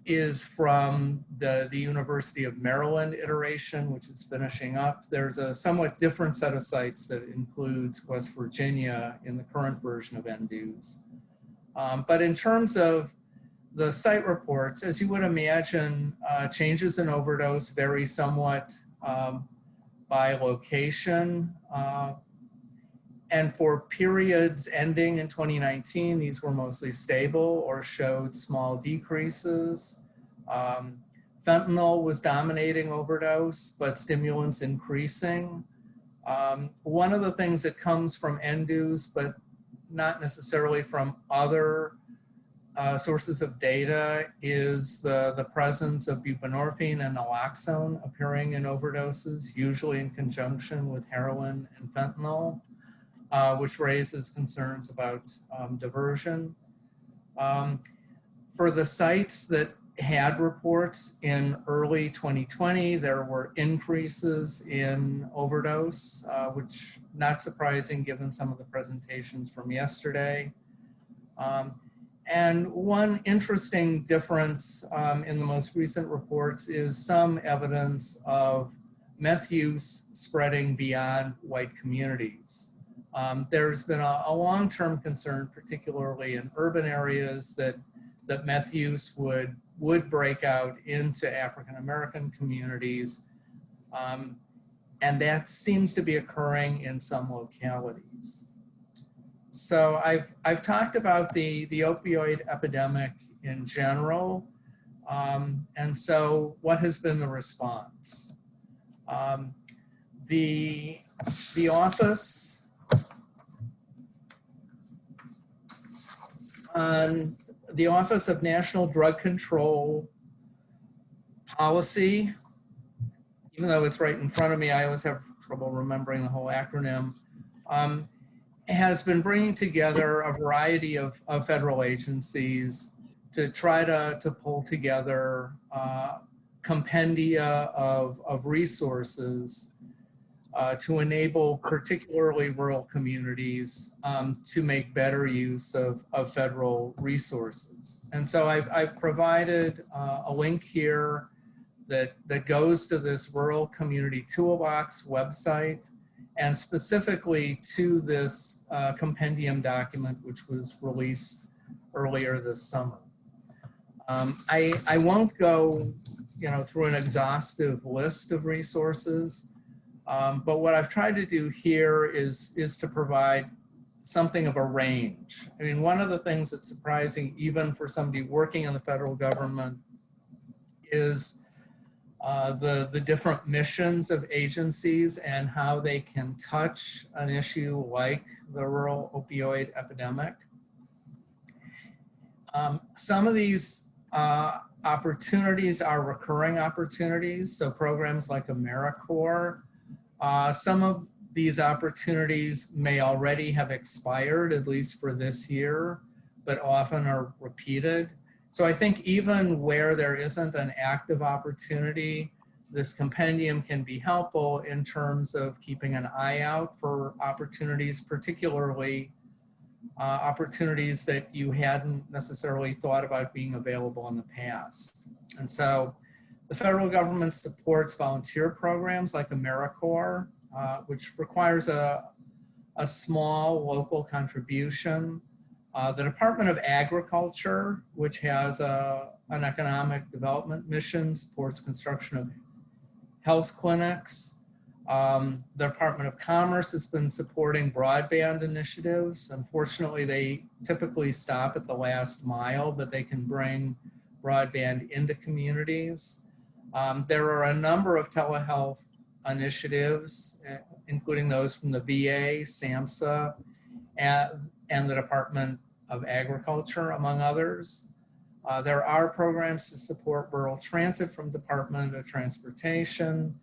is from the University of Maryland iteration, which is finishing up. There's a somewhat different set of sites that includes West Virginia in the current version of NDUs. But in terms of the site reports, as you would imagine, changes in overdose vary somewhat by location. And for periods ending in 2019, these were mostly stable or showed small decreases. Fentanyl was dominating overdose, but stimulants increasing. One of the things that comes from NDUs, but not necessarily from other sources of data, is the presence of buprenorphine and naloxone appearing in overdoses, usually in conjunction with heroin and fentanyl, which raises concerns about diversion. For the sites that had reports in early 2020, there were increases in overdose, which not surprising given some of the presentations from yesterday. And one interesting difference in the most recent reports is some evidence of meth use spreading beyond white communities. There's been a long-term concern, particularly in urban areas, that meth use would break out into African-American communities. And that seems to be occurring in some localities. So I've talked about the opioid epidemic in general. And so what has been the response? The office the Office of National Drug Control Policy, even though it's right in front of me, I always have trouble remembering the whole acronym, has been bringing together a variety of federal agencies to try to pull together compendia of resources to enable particularly rural communities to make better use of federal resources. And so I've provided a link here that goes to this Rural Community Toolbox website, and specifically to this compendium document, which was released earlier this summer. I won't go through an exhaustive list of resources, but what I've tried to do here is to provide something of a range. I mean, one of the things that's surprising, even for somebody working in the federal government, is the different missions of agencies and how they can touch an issue like the rural opioid epidemic. Some of these opportunities are recurring opportunities, so programs like AmeriCorps. Some of these opportunities may already have expired, at least for this year, but often are repeated. So I think even where there isn't an active opportunity, this compendium can be helpful in terms of keeping an eye out for opportunities, particularly opportunities that you hadn't necessarily thought about being available in the past. And so the federal government supports volunteer programs like AmeriCorps, which requires a small local contribution. The Department of Agriculture, which has an economic development mission, supports construction of health clinics. The Department of Commerce has been supporting broadband initiatives. Unfortunately, they typically stop at the last mile, but they can bring broadband into communities. There are a number of telehealth initiatives, including those from the VA, SAMHSA, and the Department of Agriculture, among others. There are programs to support rural transit from Department of Transportation.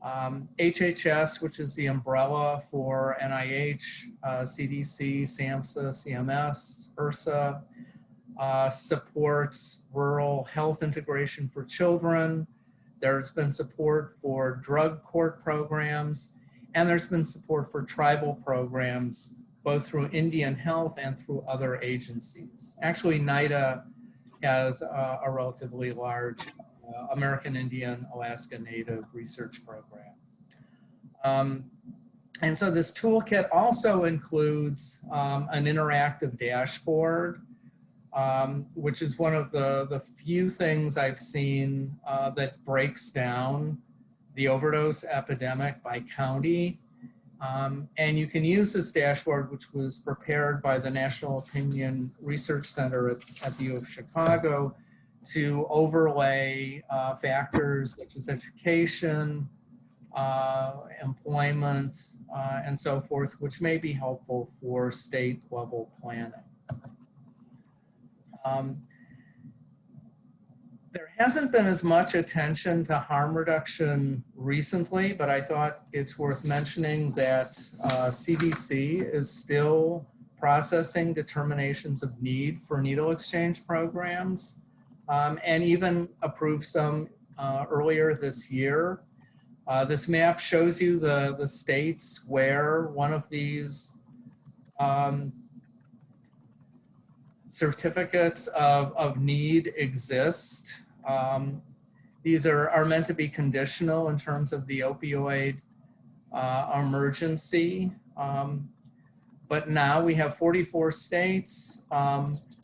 HHS, which is the umbrella for NIH, CDC, SAMHSA, CMS, HRSA, supports rural health integration for children. There's been support for drug court programs, and there's been support for tribal programs both through Indian Health and through other agencies. Actually, NIDA has a relatively large American Indian Alaska Native research program. And so this toolkit also includes an interactive dashboard, which is one of the few things I've seen that breaks down the overdose epidemic by county. And you can use this dashboard, which was prepared by the National Opinion Research Center at the U of Chicago, to overlay factors such as education, employment, and so forth, which may be helpful for state level planning. There hasn't been as much attention to harm reduction recently, but I thought it's worth mentioning that CDC is still processing determinations of need for needle exchange programs, and even approved some earlier this year. This map shows you the states where one of these certificates of need exist. These are meant to be conditional in terms of the opioid emergency. But now we have 44 states.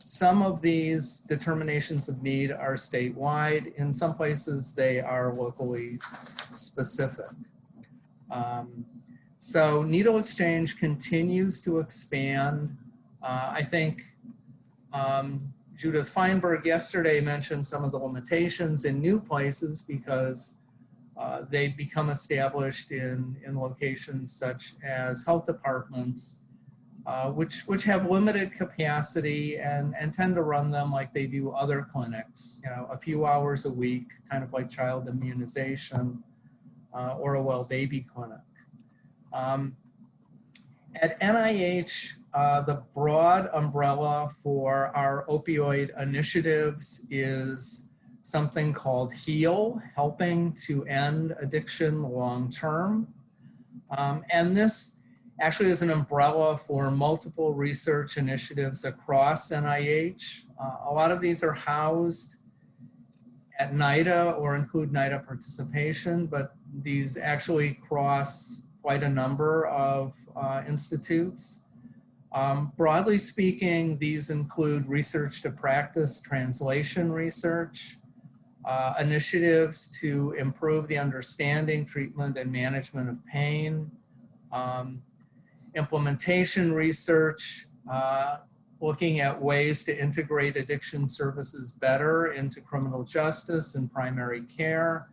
Some of these determinations of need are statewide. In some places, they are locally specific. So needle exchange continues to expand. I think Judith Feinberg yesterday mentioned some of the limitations in new places because they become established in locations such as health departments, which have limited capacity and tend to run them like they do other clinics, a few hours a week, kind of like child immunization or a well baby clinic. At NIH, the broad umbrella for our opioid initiatives is something called HEAL, helping to end addiction long term. And this actually is an umbrella for multiple research initiatives across NIH. A lot of these are housed at NIDA or include NIDA participation, but these actually cross quite a number of institutes. Broadly speaking, these include research to practice translation research, initiatives to improve the understanding, treatment, and management of pain, implementation research, looking at ways to integrate addiction services better into criminal justice and primary care,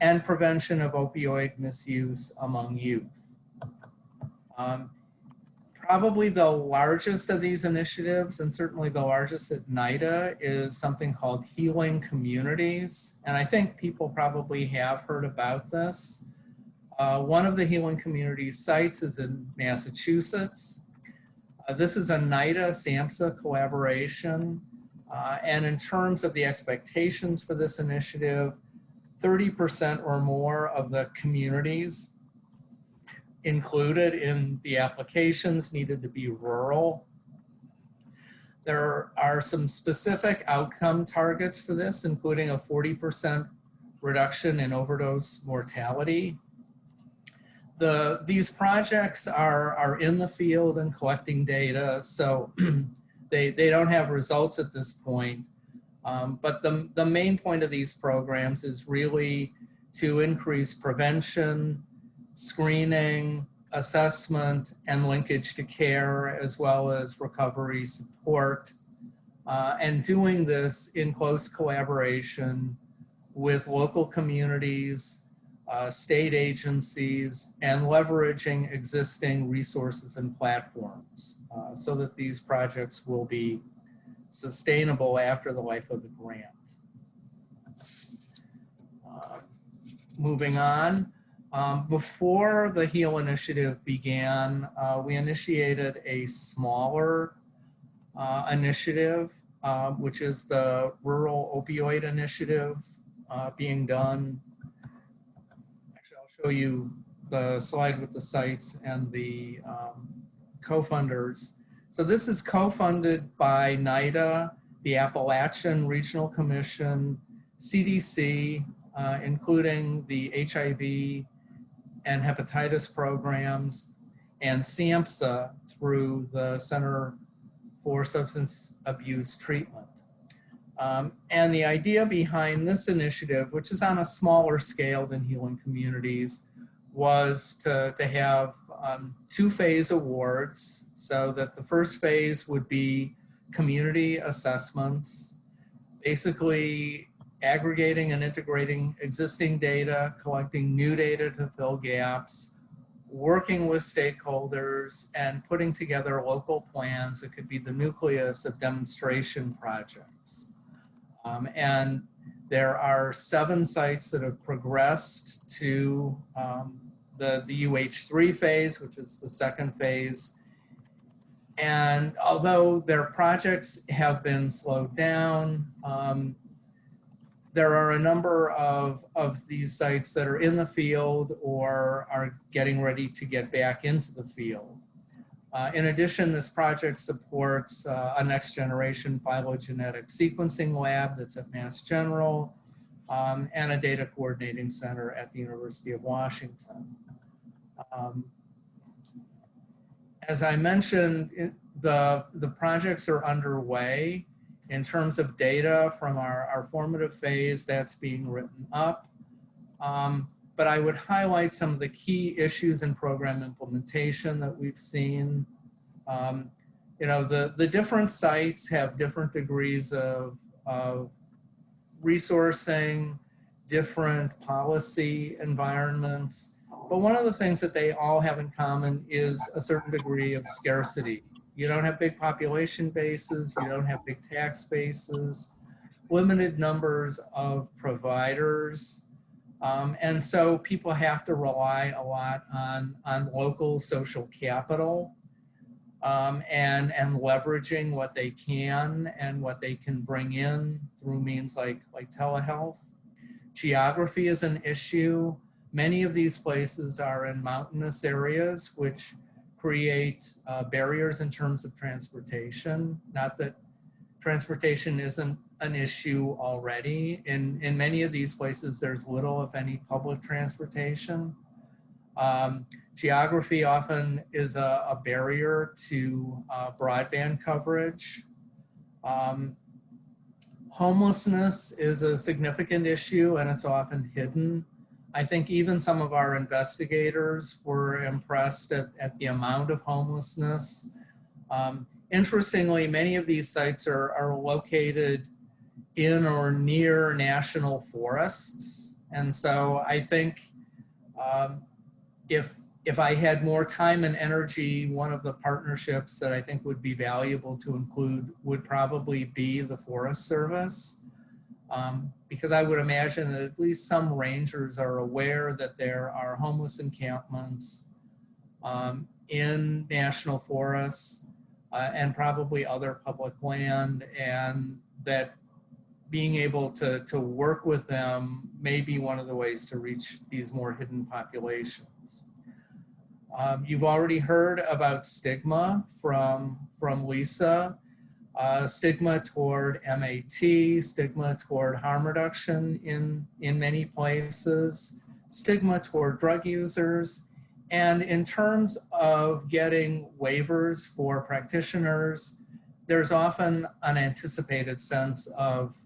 and prevention of opioid misuse among youth. Probably the largest of these initiatives, and certainly the largest at NIDA, is something called Healing Communities. And I think people probably have heard about this. One of the Healing Communities sites is in Massachusetts. This is a NIDA-SAMHSA collaboration. And in terms of the expectations for this initiative, 30% or more of the communities included in the applications needed to be rural. There are some specific outcome targets for this, including a 40% reduction in overdose mortality. These projects are in the field and collecting data, so they don't have results at this point. But the main point of these programs is really to increase prevention, screening, assessment, and linkage to care, as well as recovery support, and doing this in close collaboration with local communities, state agencies, and leveraging existing resources and platforms so that these projects will be sustainable after the life of the grant. Moving on. Before the HEAL initiative began, we initiated a smaller initiative, which is the Rural Opioid Initiative being done. Actually, I'll show you the slide with the sites and the co-funders. So this is co-funded by NIDA, the Appalachian Regional Commission, CDC, including the HIV and hepatitis programs, and SAMHSA through the Center for Substance Abuse Treatment. And the idea behind this initiative, which is on a smaller scale than Healing Communities, was to have 2-phase awards, so that the first phase would be community assessments, basically aggregating and integrating existing data, collecting new data to fill gaps, working with stakeholders, and putting together local plans that could be the nucleus of demonstration projects. And there are 7 sites that have progressed to the UH3 phase, which is the second phase. And although their projects have been slowed down, there are a number of these sites that are in the field or are getting ready to get back into the field. In addition, this project supports a next generation phylogenetic sequencing lab that's at Mass General, and a data coordinating center at the University of Washington. As I mentioned, the projects are underway. In terms of data from our formative phase, that's being written up. But I would highlight some of the key issues in program implementation that we've seen. You know, the different sites have different degrees of resourcing, different policy environments. But one of the things that they all have in common is a certain degree of scarcity. You don't have big population bases, you don't have big tax bases, limited numbers of providers. And so people have to rely a lot on local social capital, and leveraging what they can and what they can bring in through means like telehealth. Geography is an issue. Many of these places are in mountainous areas, which create barriers in terms of transportation. Not that transportation isn't an issue already. In many of these places, there's little, if any, public transportation. Geography often is a barrier to broadband coverage. Homelessness is a significant issue, and it's often hidden. I think even some of our investigators were impressed at the amount of homelessness. Interestingly, many of these sites are located in or near national forests. And so I think if I had more time and energy, one of the partnerships that I think would be valuable to include would probably be the Forest Service. Because I would imagine that at least some rangers are aware that there are homeless encampments in national forests and probably other public land, and that being able to work with them may be one of the ways to reach these more hidden populations. You've already heard about stigma from Lisa. Stigma toward MAT, stigma toward harm reduction in many places, stigma toward drug users, and in terms of getting waivers for practitioners, there's often an anticipated sense of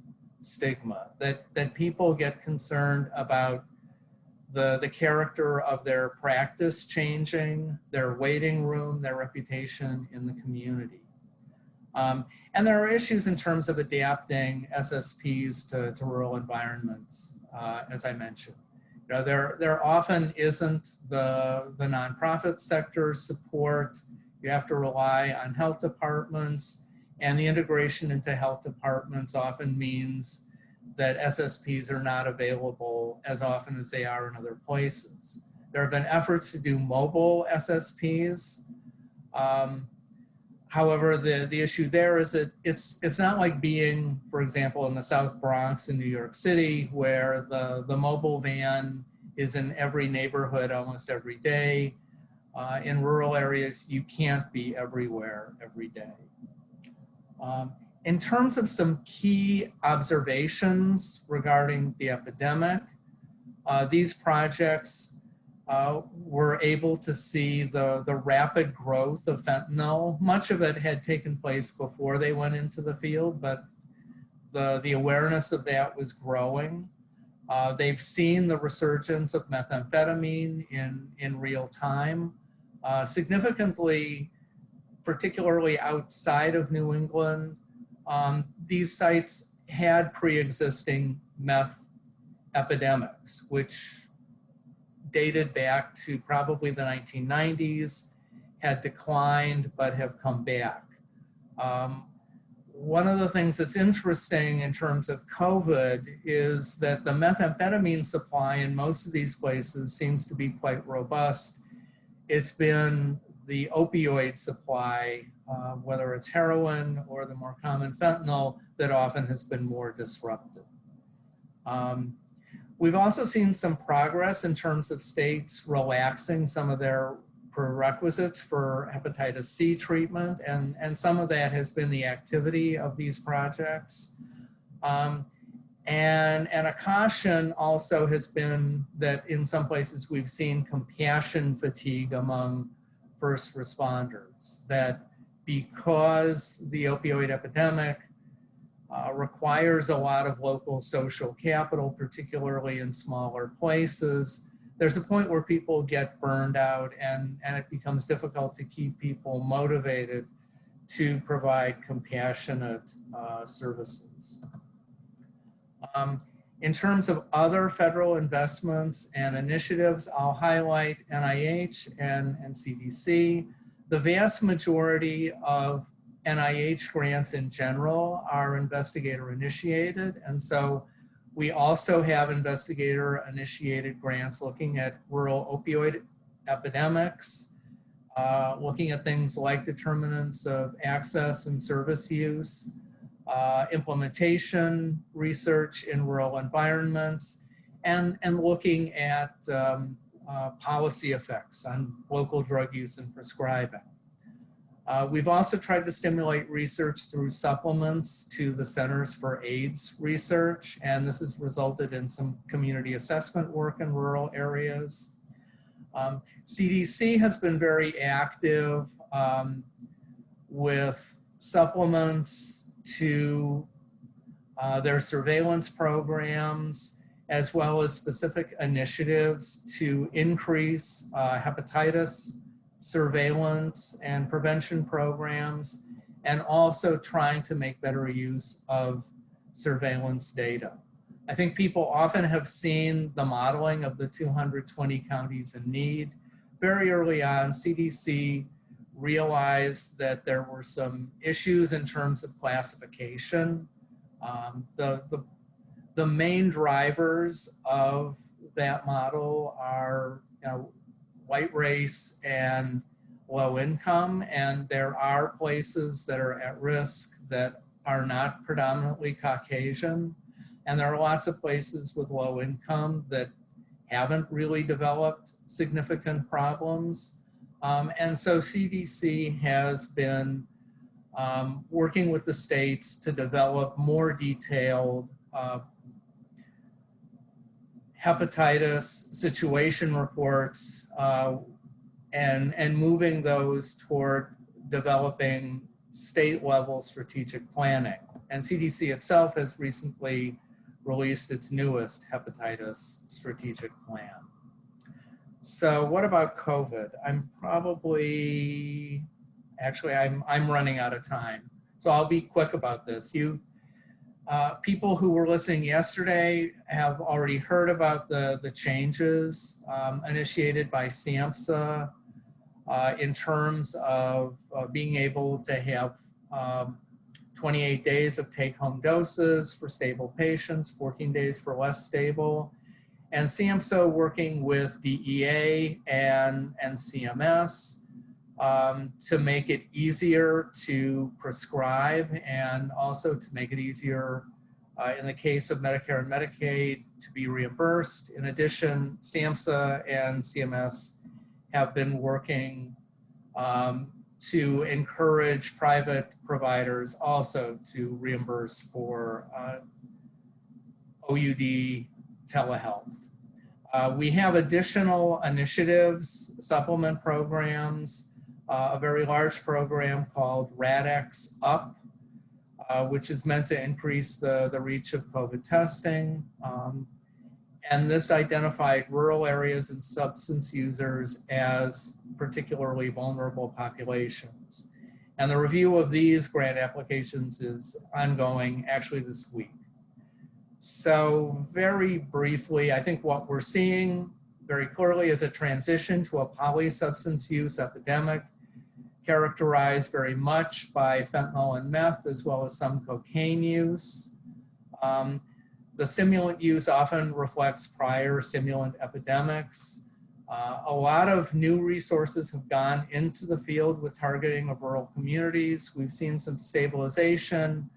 stigma, that people get concerned about the character of their practice changing, their waiting room, their reputation in the community. And there are issues in terms of adapting SSPs to rural environments, as I mentioned. You know, there often isn't the nonprofit sector support. You have to rely on health departments, and the integration into health departments often means that SSPs are not available as often as they are in other places. There have been efforts to do mobile SSPs. However, the issue there is that it's not like being, for example, in the South Bronx in New York City, where the mobile van is in every neighborhood almost every day. In rural areas, you can't be everywhere every day. In terms of some key observations regarding the epidemic, these projects were able to see the rapid growth of fentanyl. Much of it had taken place before they went into the field, but the awareness of that was growing. They've seen the resurgence of methamphetamine in real time. Significantly, particularly outside of New England, these sites had pre-existing meth epidemics, which dated back to probably the 1990s, had declined, but have come back. One of the things that's interesting in terms of COVID is that the methamphetamine supply in most of these places seems to be quite robust. It's been the opioid supply, whether it's heroin or the more common fentanyl, that often has been more disrupted. We've also seen some progress in terms of states relaxing some of their prerequisites for hepatitis C treatment, and some of that has been the activity of these projects. And a caution also has been that in some places we've seen compassion fatigue among first responders, that because the opioid epidemic requires a lot of local social capital, particularly in smaller places, there's a point where people get burned out and it becomes difficult to keep people motivated to provide compassionate services. In terms of other federal investments and initiatives, I'll highlight NIH and CDC. The vast majority of NIH grants in general are investigator initiated, and so we also have investigator initiated grants looking at rural opioid epidemics, looking at things like determinants of access and service use, implementation research in rural environments, and looking at policy effects on local drug use and prescribing. We've also tried to stimulate research through supplements to the Centers for AIDS Research, and this has resulted in some community assessment work in rural areas. CDC has been very active with supplements to their surveillance programs, as well as specific initiatives to increase hepatitis surveillance and prevention programs, and also trying to make better use of surveillance data. I think people often have seen the modeling of the 220 counties in need. Very early on, CDC realized that there were some issues in terms of classification. The main drivers of that model are, white race and low income, and there are places that are at risk that are not predominantly Caucasian, and there are lots of places with low income that haven't really developed significant problems. And so CDC has been working with the states to develop more detailed hepatitis situation reports and moving those toward developing state level strategic planning. And CDC itself has recently released its newest hepatitis strategic plan. So what about COVID? I'm running out of time. So I'll be quick about this. People who were listening yesterday have already heard about the changes initiated by SAMHSA in terms of being able to have 28 days of take-home doses for stable patients, 14 days for less stable, and SAMHSA working with DEA and CMS to make it easier to prescribe, and also to make it easier in the case of Medicare and Medicaid to be reimbursed. In addition, SAMHSA and CMS have been working to encourage private providers also to reimburse for OUD telehealth. We have additional initiatives, supplement programs, a very large program called RADx Up, which is meant to increase the reach of COVID testing. And this identified rural areas and substance users as particularly vulnerable populations. And the review of these grant applications is ongoing actually this week. So very briefly, I think what we're seeing very clearly is a transition to a polysubstance use epidemic characterized very much by fentanyl and meth, as well as some cocaine use. The stimulant use often reflects prior stimulant epidemics. A lot of new resources have gone into the field with targeting of rural communities. We've seen some stabilization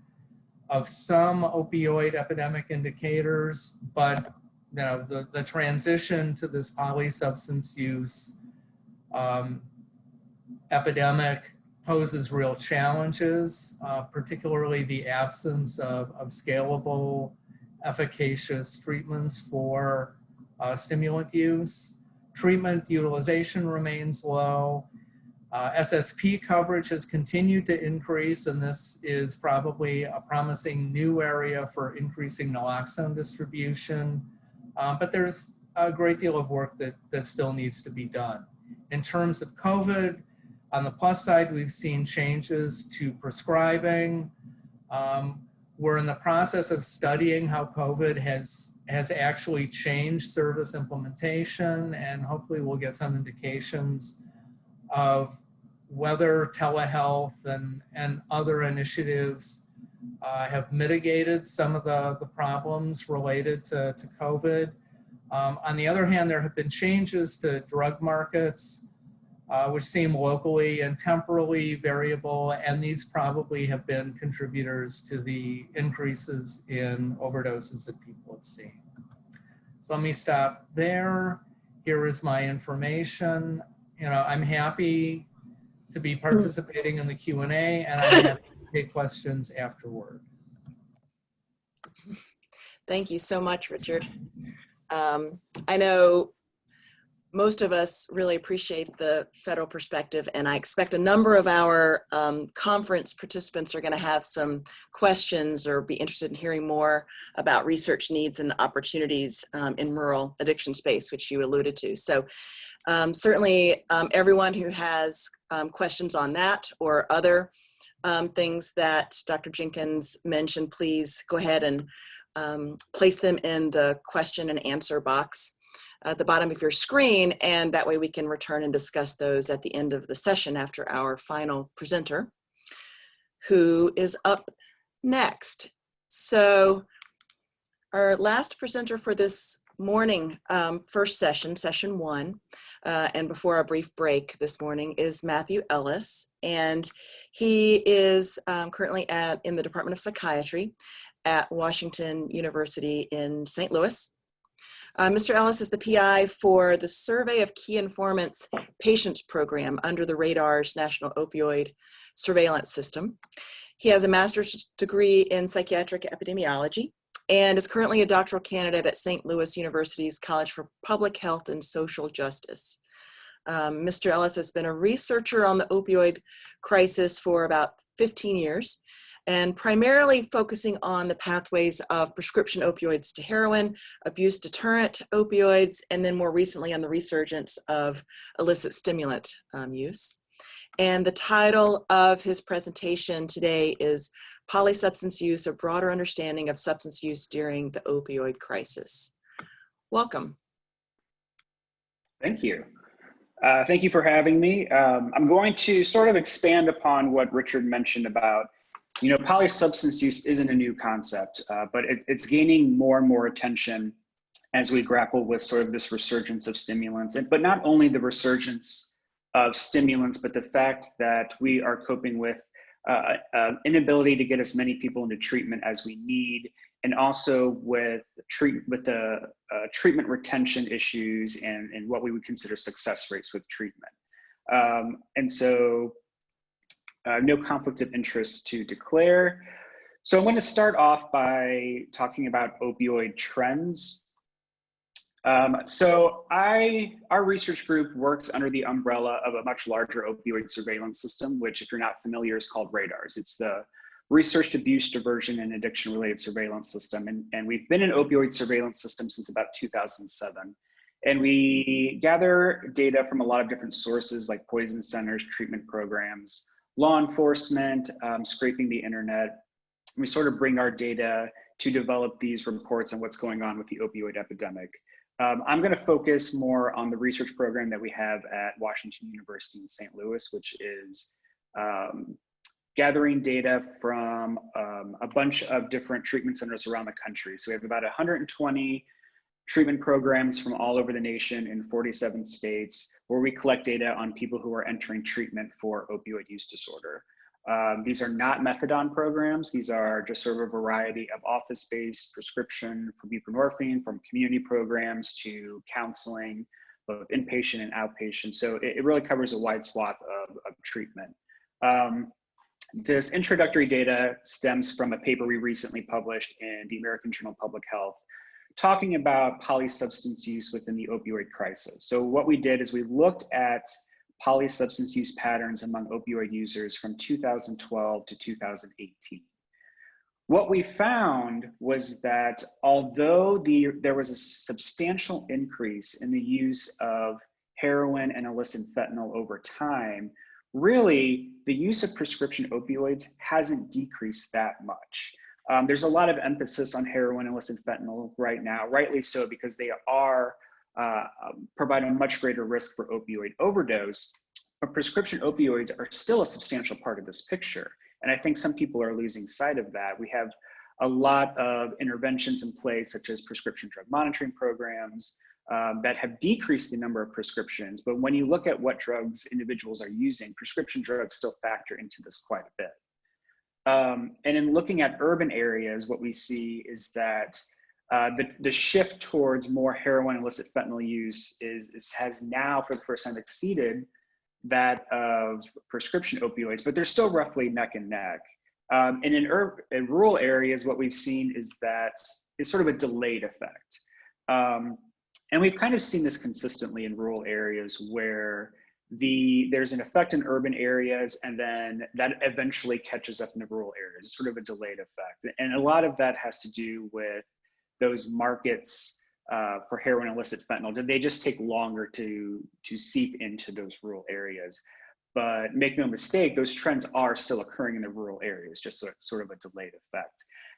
of some opioid epidemic indicators, but the transition to this polysubstance use epidemic poses real challenges, particularly the absence of scalable, efficacious treatments for stimulant use. Treatment utilization remains low. SSP coverage has continued to increase, and this is probably a promising new area for increasing naloxone distribution. But there's a great deal of work that still needs to be done. In terms of COVID, on the plus side, we've seen changes to prescribing. We're in the process of studying how COVID has actually changed service implementation, and hopefully we'll get some indications of whether telehealth and other initiatives have mitigated some of the problems related to COVID. On the other hand, there have been changes to drug markets, which seem locally and temporally variable, and these probably have been contributors to the increases in overdoses that people have seen. So let me stop there. Here is my information. I'm happy to be participating in the Q&A, and I'm happy to take questions afterward. Thank you so much, Richard. I know most of us really appreciate the federal perspective, and I expect a number of our conference participants are going to have some questions or be interested in hearing more about research needs and opportunities in rural addiction space, which you alluded to. So certainly everyone who has questions on that or other things that Dr. Jenkins mentioned, please go ahead and place them in the question and answer box at the bottom of your screen, and that way we can return and discuss those at the end of the session after our final presenter, who is up next. So our last presenter for this morning, first session, session one, and before our brief break this morning, is Matthew Ellis, and he is currently in the Department of Psychiatry at Washington University in St. Louis. Mr. Ellis is the PI for the Survey of Key Informants Patients Program under the RADAR's National Opioid Surveillance System. He has a master's degree in psychiatric epidemiology and is currently a doctoral candidate at St. Louis University's College for Public Health and Social Justice. Mr. Ellis has been a researcher on the opioid crisis for about 15 years, and primarily focusing on the pathways of prescription opioids to heroin, abuse deterrent opioids, and then more recently on the resurgence of illicit stimulant use. And the title of his presentation today is Polysubstance Use, a Broader Understanding of Substance Use During the Opioid Crisis. Welcome. Thank you. Thank you for having me. I'm going to sort of expand upon what Richard mentioned about polysubstance use isn't a new concept, but it's gaining more and more attention as we grapple with sort of this resurgence of stimulants. But not only the resurgence of stimulants, but the fact that we are coping with inability to get as many people into treatment as we need, and also with the treatment retention issues and what we would consider success rates with treatment. And so no conflict of interest to declare. So I'm going to start off by talking about opioid trends. Our research group works under the umbrella of a much larger opioid surveillance system, which, if you're not familiar, is called RADARS. It's the Research, Abuse, Diversion, and Addiction-Related Surveillance System. And we've been an opioid surveillance system since about 2007. And we gather data from a lot of different sources like poison centers, treatment programs, law enforcement, scraping the internet. We sort of bring our data to develop these reports on what's going on with the opioid epidemic. I'm going to focus more on the research program that we have at Washington University in St. Louis, which is gathering data from a bunch of different treatment centers around the country. So we have about 120 treatment programs from all over the nation in 47 states, where we collect data on people who are entering treatment for opioid use disorder. These are not methadone programs. These are just sort of a variety of office-based prescription for buprenorphine, from community programs to counseling, both inpatient and outpatient. So it really covers a wide swath of treatment. This introductory data stems from a paper we recently published in the American Journal of Public Health, talking about polysubstance use within the opioid crisis. So what we did is we looked at polysubstance use patterns among opioid users from 2012 to 2018. What we found was that although there was a substantial increase in the use of heroin and illicit fentanyl over time, really the use of prescription opioids hasn't decreased that much. There's a lot of emphasis on heroin and illicit fentanyl right now, rightly so, because they are provide a much greater risk for opioid overdose, but prescription opioids are still a substantial part of this picture. And I think some people are losing sight of that. We have a lot of interventions in place, such as prescription drug monitoring programs that have decreased the number of prescriptions. But when you look at what drugs individuals are using, prescription drugs still factor into this quite a bit. And in looking at urban areas, what we see is that the shift towards more heroin and illicit fentanyl use has now, for the first time, exceeded that of prescription opioids, but they're still roughly neck and neck. And in rural areas, what we've seen is that it's sort of a delayed effect. And we've kind of seen this consistently in rural areas where there's an effect in urban areas, and then that eventually catches up in the rural areas. It's sort of a delayed effect. And a lot of that has to do with those markets for heroin and illicit fentanyl. They just take longer to seep into those rural areas. But make no mistake, those trends are still occurring in the rural areas, just sort of a delayed effect.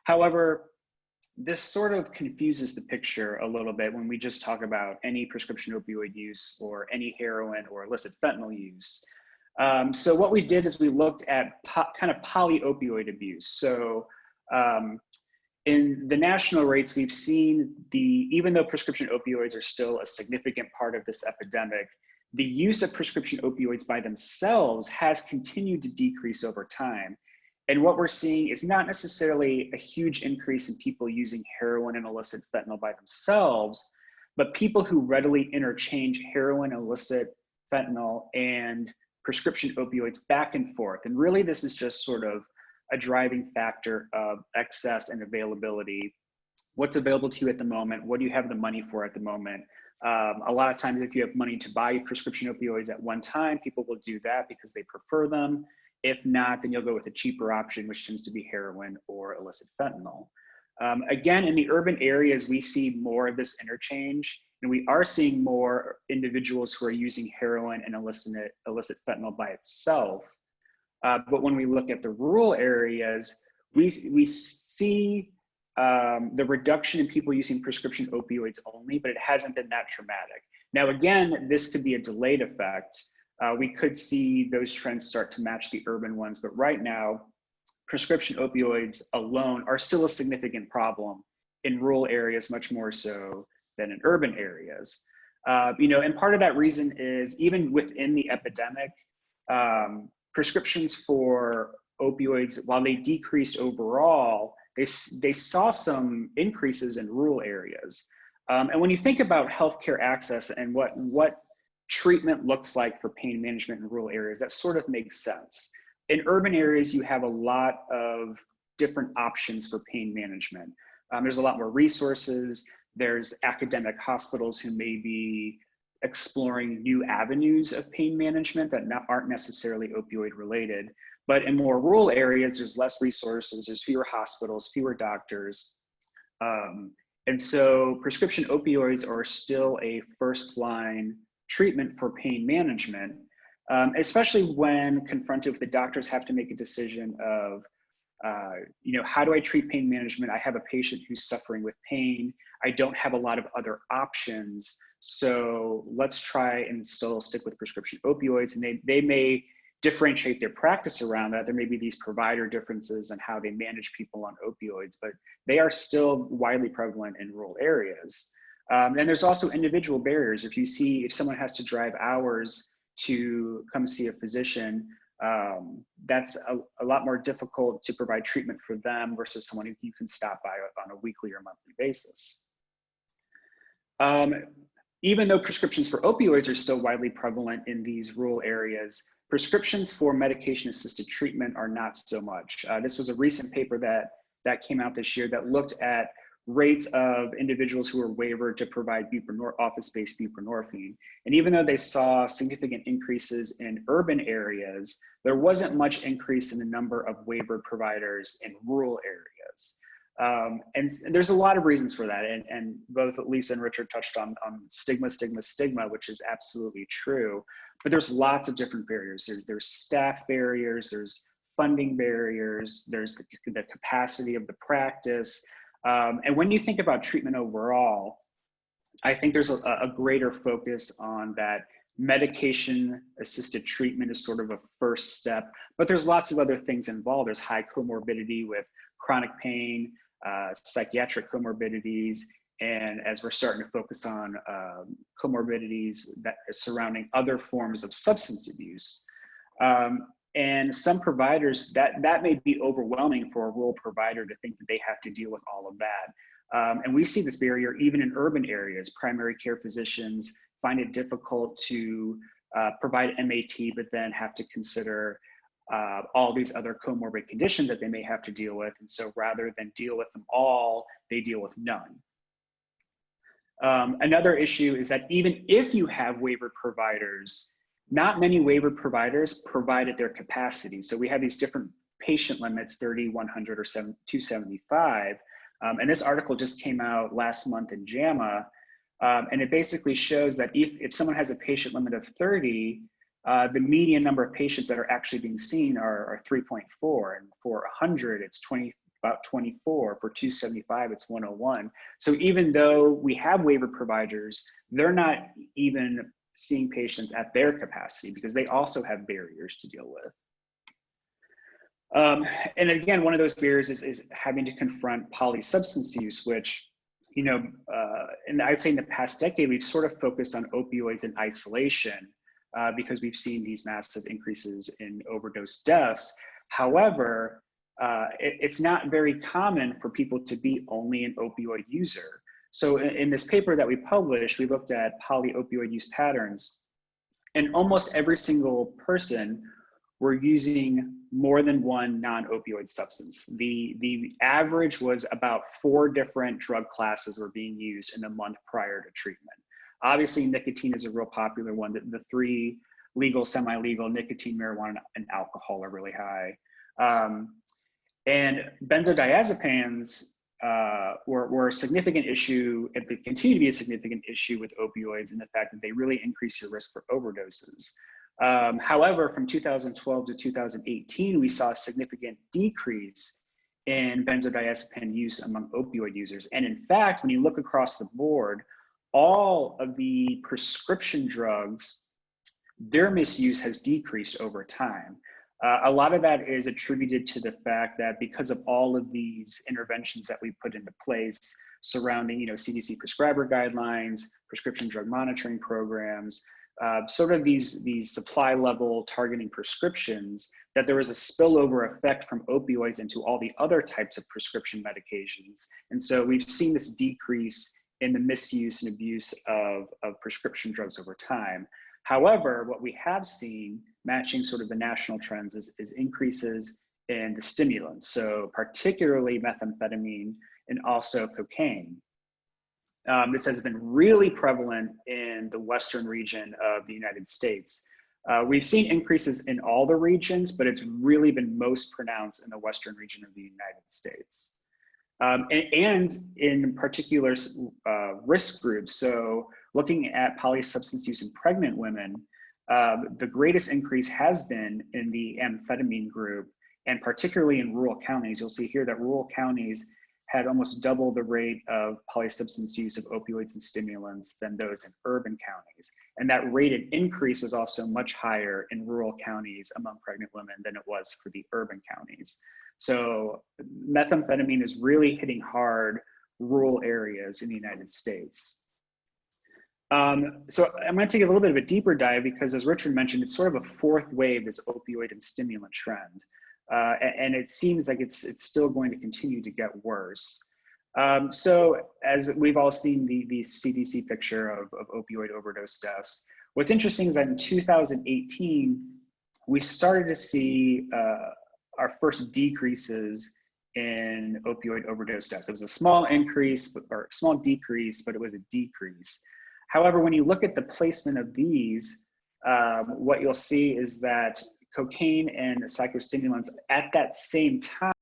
However, this sort of confuses the picture a little bit when we just talk about any prescription opioid use or any heroin or illicit fentanyl use. So what we did is we looked at kind of polyopioid abuse. So in the national rates, we've seen even though prescription opioids are still a significant part of this epidemic, the use of prescription opioids by themselves has continued to decrease over time. And what we're seeing is not necessarily a huge increase in people using heroin and illicit fentanyl by themselves, but people who readily interchange heroin, illicit fentanyl, and prescription opioids back and forth. And really, this is just sort of a driving factor of excess and availability. What's available to you at the moment? What do you have the money for at the moment? A lot of times, if you have money to buy prescription opioids at one time, people will do that because they prefer them. If not, then you'll go with a cheaper option, which tends to be heroin or illicit fentanyl. Again, in the urban areas, we see more of this interchange, and we are seeing more individuals who are using heroin and illicit fentanyl by itself. But when we look at the rural areas, we see the reduction in people using prescription opioids only, but it hasn't been that dramatic. Now, again, this could be a delayed effect. We could see those trends start to match the urban ones, but right now, prescription opioids alone are still a significant problem in rural areas, much more so than in urban areas. And part of that reason is even within the epidemic, prescriptions for opioids, while they decreased overall, they saw some increases in rural areas. And when you think about healthcare access and what treatment looks like for pain management in rural areas, that sort of makes sense. In urban areas, you have a lot of different options for pain management. There's a lot more resources. There's academic hospitals who may be exploring new avenues of pain management that aren't necessarily opioid related. But in more rural areas, there's less resources, there's fewer hospitals, fewer doctors. And so prescription opioids are still a first line treatment for pain management, especially when confronted with the doctors have to make a decision of, how do I treat pain management? I have a patient who's suffering with pain. I don't have a lot of other options. So let's try and still stick with prescription opioids. And they may differentiate their practice around that. There may be these provider differences in how they manage people on opioids, but they are still widely prevalent in rural areas. And there's also individual barriers. If someone has to drive hours to come see a physician, that's a lot more difficult to provide treatment for them versus someone who you can stop by on a weekly or monthly basis. Even though prescriptions for opioids are still widely prevalent in these rural areas, prescriptions for medication-assisted treatment are not so much. This was a recent paper that came out this year that looked at rates of individuals who were waivered to provide office-based buprenorphine. And even though they saw significant increases in urban areas, there wasn't much increase in the number of waivered providers in rural areas. And there's a lot of reasons for that. And both Lisa and Richard touched on stigma, which is absolutely true. But there's lots of different barriers. There's staff barriers, there's funding barriers, there's the capacity of the practice. And when you think about treatment overall, I think there's a greater focus on that medication-assisted treatment is sort of a first step, but there's lots of other things involved. There's high comorbidity with chronic pain, psychiatric comorbidities, and as we're starting to focus on comorbidities that are surrounding other forms of substance abuse. And some providers, that may be overwhelming for a rural provider to think that they have to deal with all of that. And we see this barrier even in urban areas. Primary care physicians find it difficult to provide MAT, but then have to consider all these other comorbid conditions that they may have to deal with. And so rather than deal with them all, they deal with none. Another issue is that even if you have waivered providers, not many waivered providers provide at their capacity. So we have these different patient limits, 30, 100, or 275. And this article just came out last month in JAMA. And it basically shows that if someone has a patient limit of 30, the median number of patients that are actually being seen are 3.4. And for 100, it's about 24. For 275, it's 101. So even though we have waivered providers, they're not even seeing patients at their capacity because they also have barriers to deal with. And again, one of those barriers is having to confront polysubstance use, which, and I'd say in the past decade, we've sort of focused on opioids in isolation because we've seen these massive increases in overdose deaths. However, it's not very common for people to be only an opioid user. So in this paper that we published, we looked at polyopioid use patterns, and almost every single person were using more than one non-opioid substance. The average was about 4 different drug classes were being used in the month prior to treatment. Obviously, nicotine is a real popular one. The 3 legal, semi-legal, nicotine, marijuana, and alcohol are really high. And benzodiazepines were a significant issue, and they continue to be a significant issue with opioids, and the fact that they really increase your risk for overdoses. However, from 2012 to 2018, we saw a significant decrease in benzodiazepine use among opioid users. And in fact, when you look across the board, all of the prescription drugs, their misuse has decreased over time. A lot of that is attributed to the fact that because of all of these interventions that we put into place surrounding, CDC prescriber guidelines, prescription drug monitoring programs, sort of these supply level targeting prescriptions, that there was a spillover effect from opioids into all the other types of prescription medications. And so we've seen this decrease in the misuse and abuse of prescription drugs over time. However, what we have seen, matching sort of the national trends, is increases in the stimulants, so particularly methamphetamine and also cocaine. This has been really prevalent in the western region of the United States. We've seen increases in all the regions, but it's really been most pronounced in the western region of the United States. And in particular risk groups, so looking at polysubstance use in pregnant women, the greatest increase has been in the amphetamine group, and particularly in rural counties. You'll see here that rural counties had almost double the rate of polysubstance use of opioids and stimulants than those in urban counties. And that rate of increase was also much higher in rural counties among pregnant women than it was for the urban counties. So methamphetamine is really hitting hard rural areas in the United States. So I'm going to take a little bit of a deeper dive because, as Richard mentioned, it's sort of a fourth wave, this opioid and stimulant trend. And it seems like it's still going to continue to get worse. So as we've all seen the CDC picture of opioid overdose deaths, what's interesting is that in 2018, we started to see our first decreases in opioid overdose deaths. It was a small increase, or small decrease, but it was a decrease. However, when you look at the placement of these, what you'll see is that cocaine and psychostimulants at that same time